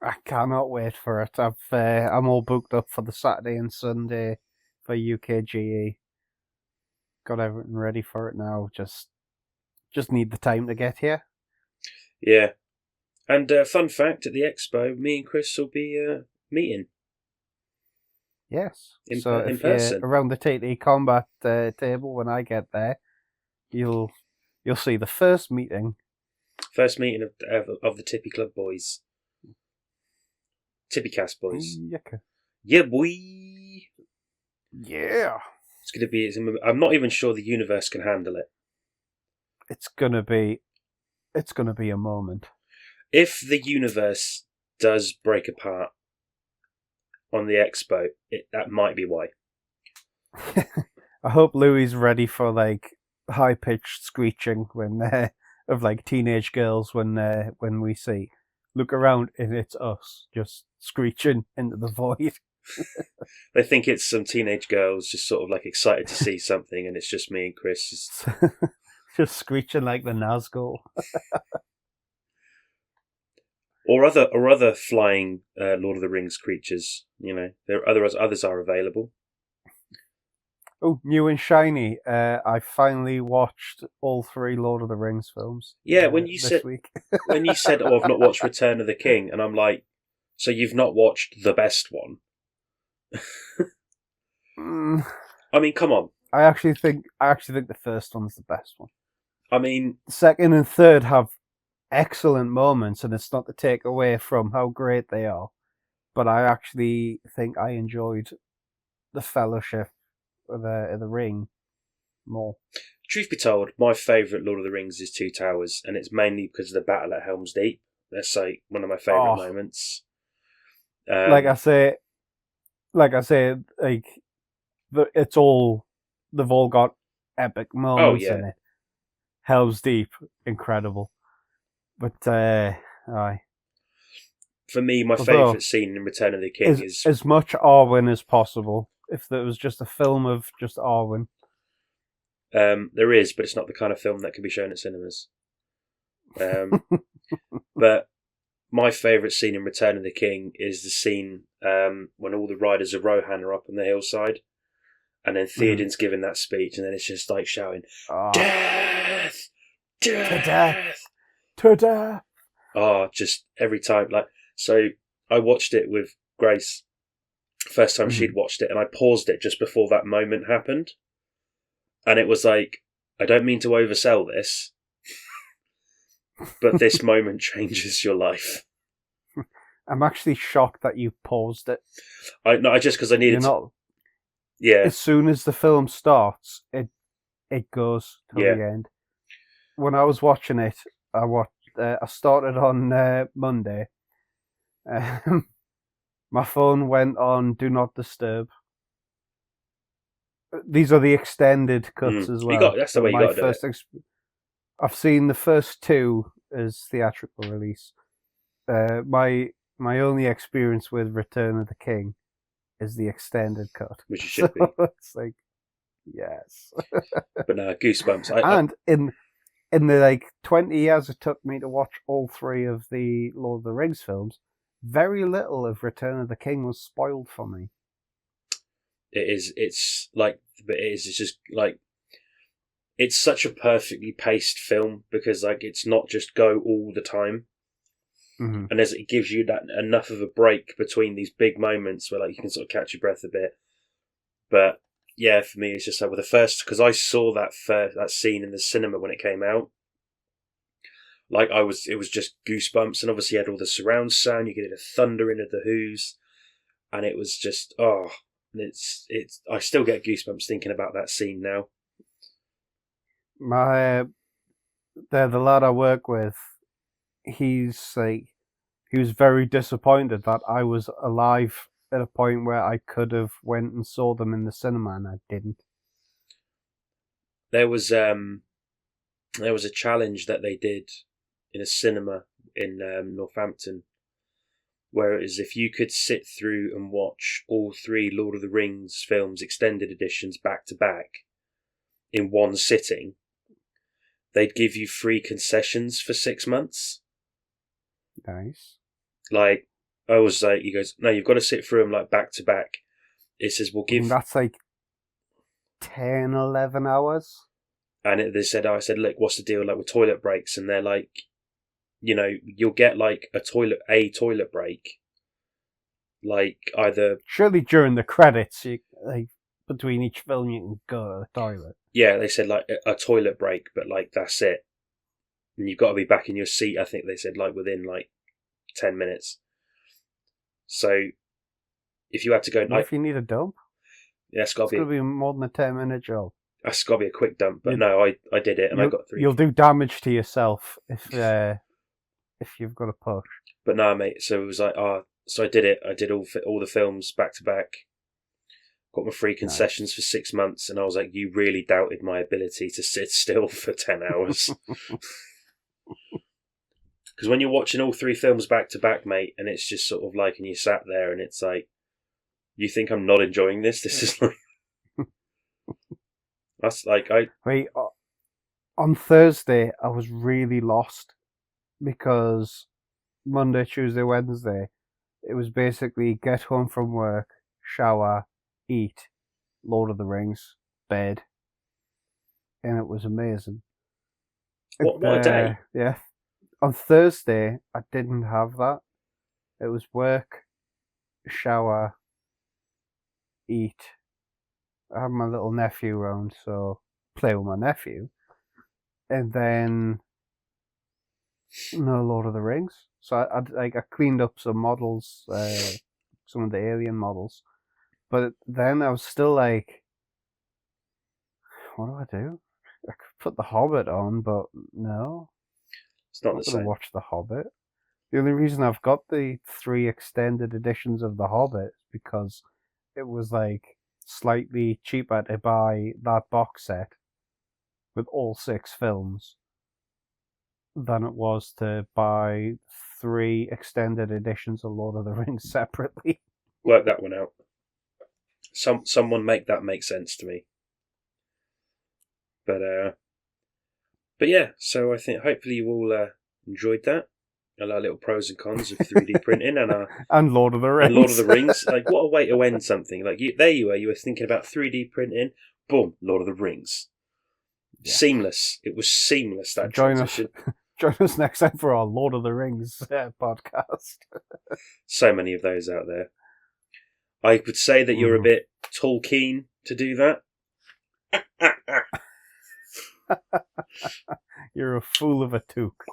I cannot wait for it. I'm all booked up for the Saturday and Sunday for UKGE. Got everything ready for it now. Just need the time to get here. Yeah. And fun fact, at the expo, me and Chris will be meeting. Yes. In if person. you're around the TT Combat table when I get there, you'll see the first meeting. First meeting of the Tippy Club boys. Tippy Cast boys. Yeah, boy. Yeah. It's going to be. I'm not even sure the universe can handle it. It's gonna be a moment. If the universe does break apart on the expo, that might be why. I hope Louis ready for like high pitched screeching when of like teenage girls when we see look around and it's us just screeching into the void. They think it's some teenage girls just sort of like excited to see something, and it's just me and Chris just screeching like the Nazgul. or other flying Lord of the Rings creatures. You know, others are available. Oh, new and shiny. I finally watched all 3 Lord of the Rings films. Yeah, this week. when you said, "Oh, I've not watched Return of the King," and I'm like, "So you've not watched the best one?" Mm, I mean, come on. I actually think the first one's the best one. I mean, The second and third have excellent moments, and it's not to take away from how great they are. But I actually think I enjoyed the Fellowship of the Ring more. truth be told, my favourite Lord of the Rings is Two Towers, and it's mainly because of the battle at Helm's Deep. That's like one of my favourite moments. Like I say, like it's all they've all got epic moments in it. Helm's Deep, incredible. But aye. For me, my favourite scene in Return of the King is as much Arwen as possible. If there was just a film of just Arwen. There is, but it's not the kind of film that can be shown at cinemas. But my favourite scene in Return of the King is the scene when all the riders of Rohan are up on the hillside, and then Theoden's giving that speech, and then it's just like shouting, "Death! Death! To death!" Oh, just every time. Like, so I watched it with Grace. First time she'd watched it, and I paused it just before that moment happened. And it was like, I don't mean to oversell this, but this moment changes your life. I'm actually shocked that you paused it. I just because I needed to. Yeah. As soon as the film starts, it goes to the end. When I was watching it, I started on Monday. My phone went on Do Not Disturb. These are the extended cuts as well. That's the way you got to do it. I've seen the first 2 as theatrical release. My only experience with Return of the King is the extended cut, which it should be. It's like, yes. But no, goosebumps. In the 20 years it took me to watch all 3 of the Lord of the Rings films, very little of Return of the King was spoiled for me. It's just like, it's such a perfectly paced film because like it's not just go all the time. And it gives you that enough of a break between these big moments where like you can sort of catch your breath a bit. But yeah, for me, it's just like with the first, because I saw that scene in the cinema when it came out. Like it was just goosebumps, and obviously you had all the surround sound. You could hear the thundering of the hooves, and it was just it's. I still get goosebumps thinking about that scene now. The lad I work with, he was very disappointed that I was alive at a point where I could have went and saw them in the cinema, and I didn't. There was a challenge that they did in a cinema in Northampton, where it is if you could sit through and watch all 3 Lord of the Rings films extended editions back to back in one sitting, they'd give you free concessions for 6 months. Nice. Like, I was like, he goes, no, you've got to sit through them like back to back. It says, we'll give. And that's like 10, 11 hours. And I said, look, what's the deal like with toilet breaks? And they're like, you'll get like a toilet break. Like either. Surely during the credits, between each film, you can go to the toilet. Yeah, they said like a toilet break, but like that's it. And you've got to be back in your seat, I think they said, like within like 10 minutes. So if you had to go... What if you need a dump? Yeah, it's got to be more than a 10-minute job. That's got to be a quick dump. But no, I did it and I got 3. You'll do damage to yourself if you've got to push. But no, mate, so it was like, so I did it. I did all the films back to back. Got my free concessions for 6 months, and I was like, you really doubted my ability to sit still for 10 hours. Because when you're watching all 3 films back to back, mate, and it's just sort of like, and you sat there and it's like, you think I'm not enjoying this? This is like... That's like, on Thursday, I was really lost because Monday, Tuesday, Wednesday, it was basically get home from work, shower, eat, Lord of the Rings. bed, and it was amazing. What a day! Yeah. On Thursday, I didn't have that. It was work, shower, eat. I had my little nephew around, so play with my nephew. And then no Lord of the Rings. So I cleaned up some models, some of the alien models. But then I was still like, what do I do? I could put The Hobbit on, but no. It's not I'm the not going to same. watch The Hobbit. The only reason I've got the 3 extended editions of The Hobbit is because it was like slightly cheaper to buy that box set with all 6 films than it was to buy 3 extended editions of Lord of the Rings separately. Work that one out. Someone make that make sense to me. But yeah. So I think hopefully you all enjoyed that. Our little pros and cons of 3D printing and Lord of the Rings. And Lord of the Rings. Like, what a way to end something. Like, there you were thinking about 3D printing. Boom, Lord of the Rings. Yeah. Seamless. It was seamless, that transition. Join us next time for our Lord of the Rings podcast. So many of those out there. I would say that you're a bit Tolkien to do that. You're a fool of a toque.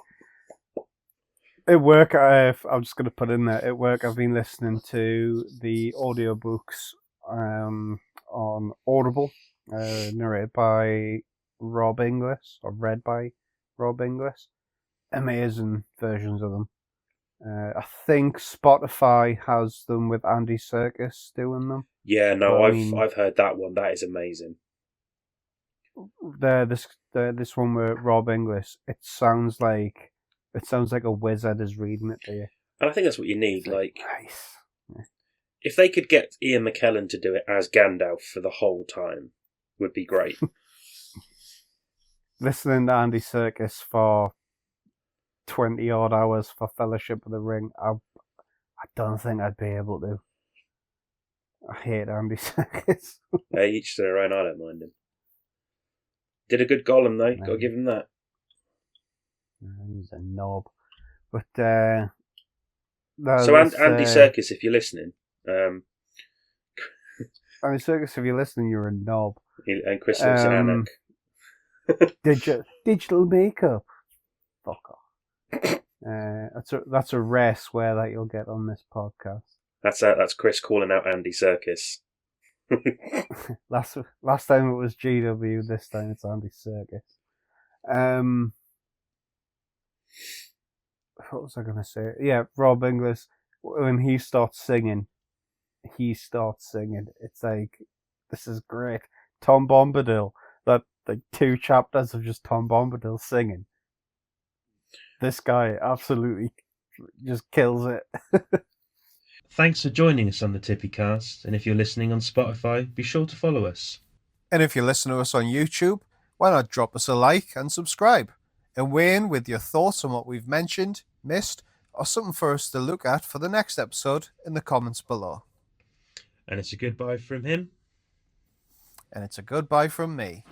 At work, I'm just going to put in there, at work I've been listening to the audiobooks on Audible, narrated by Rob Inglis, or read by Rob Inglis. Amazing versions of them. I think Spotify has them with Andy Serkis doing them. Yeah, no, I've heard that one. That is amazing. This one with Rob Inglis, it sounds like a wizard is reading it to you. And I think that's what you need. Like, nice. Yeah. If they could get Ian McKellen to do it as Gandalf for the whole time, would be great. Listening to Andy Serkis for 20 odd hours for Fellowship of the Ring, I don't think I'd be able to. I hate Andy Serkis. Hey, each to their own. I don't mind him. Did a good Gollum though. Got to give him that. He's a knob. But so Andy Serkis, if you're listening, Andy Serkis, if you're listening, you're a knob. And Chris lives in Anak. Digital makeup. Fuck off. That's a rare swear that you'll get on this podcast. That's Chris calling out Andy Serkis. Last time it was GW. This time it's Andy Serkis. What was I going to say? Yeah, Rob Inglis. When he starts singing. It's like, this is great. Tom Bombadil. That like 2 chapters of just Tom Bombadil singing. This guy absolutely just kills it. Thanks for joining us on the Tippy Cast, and if you're listening on Spotify, be sure to follow us. And if you listen to us on YouTube, why not drop us a like and subscribe, and weigh in with your thoughts on what we've mentioned, missed, or something for us to look at for the next episode in the comments below. And it's a goodbye from him. And it's a goodbye from me.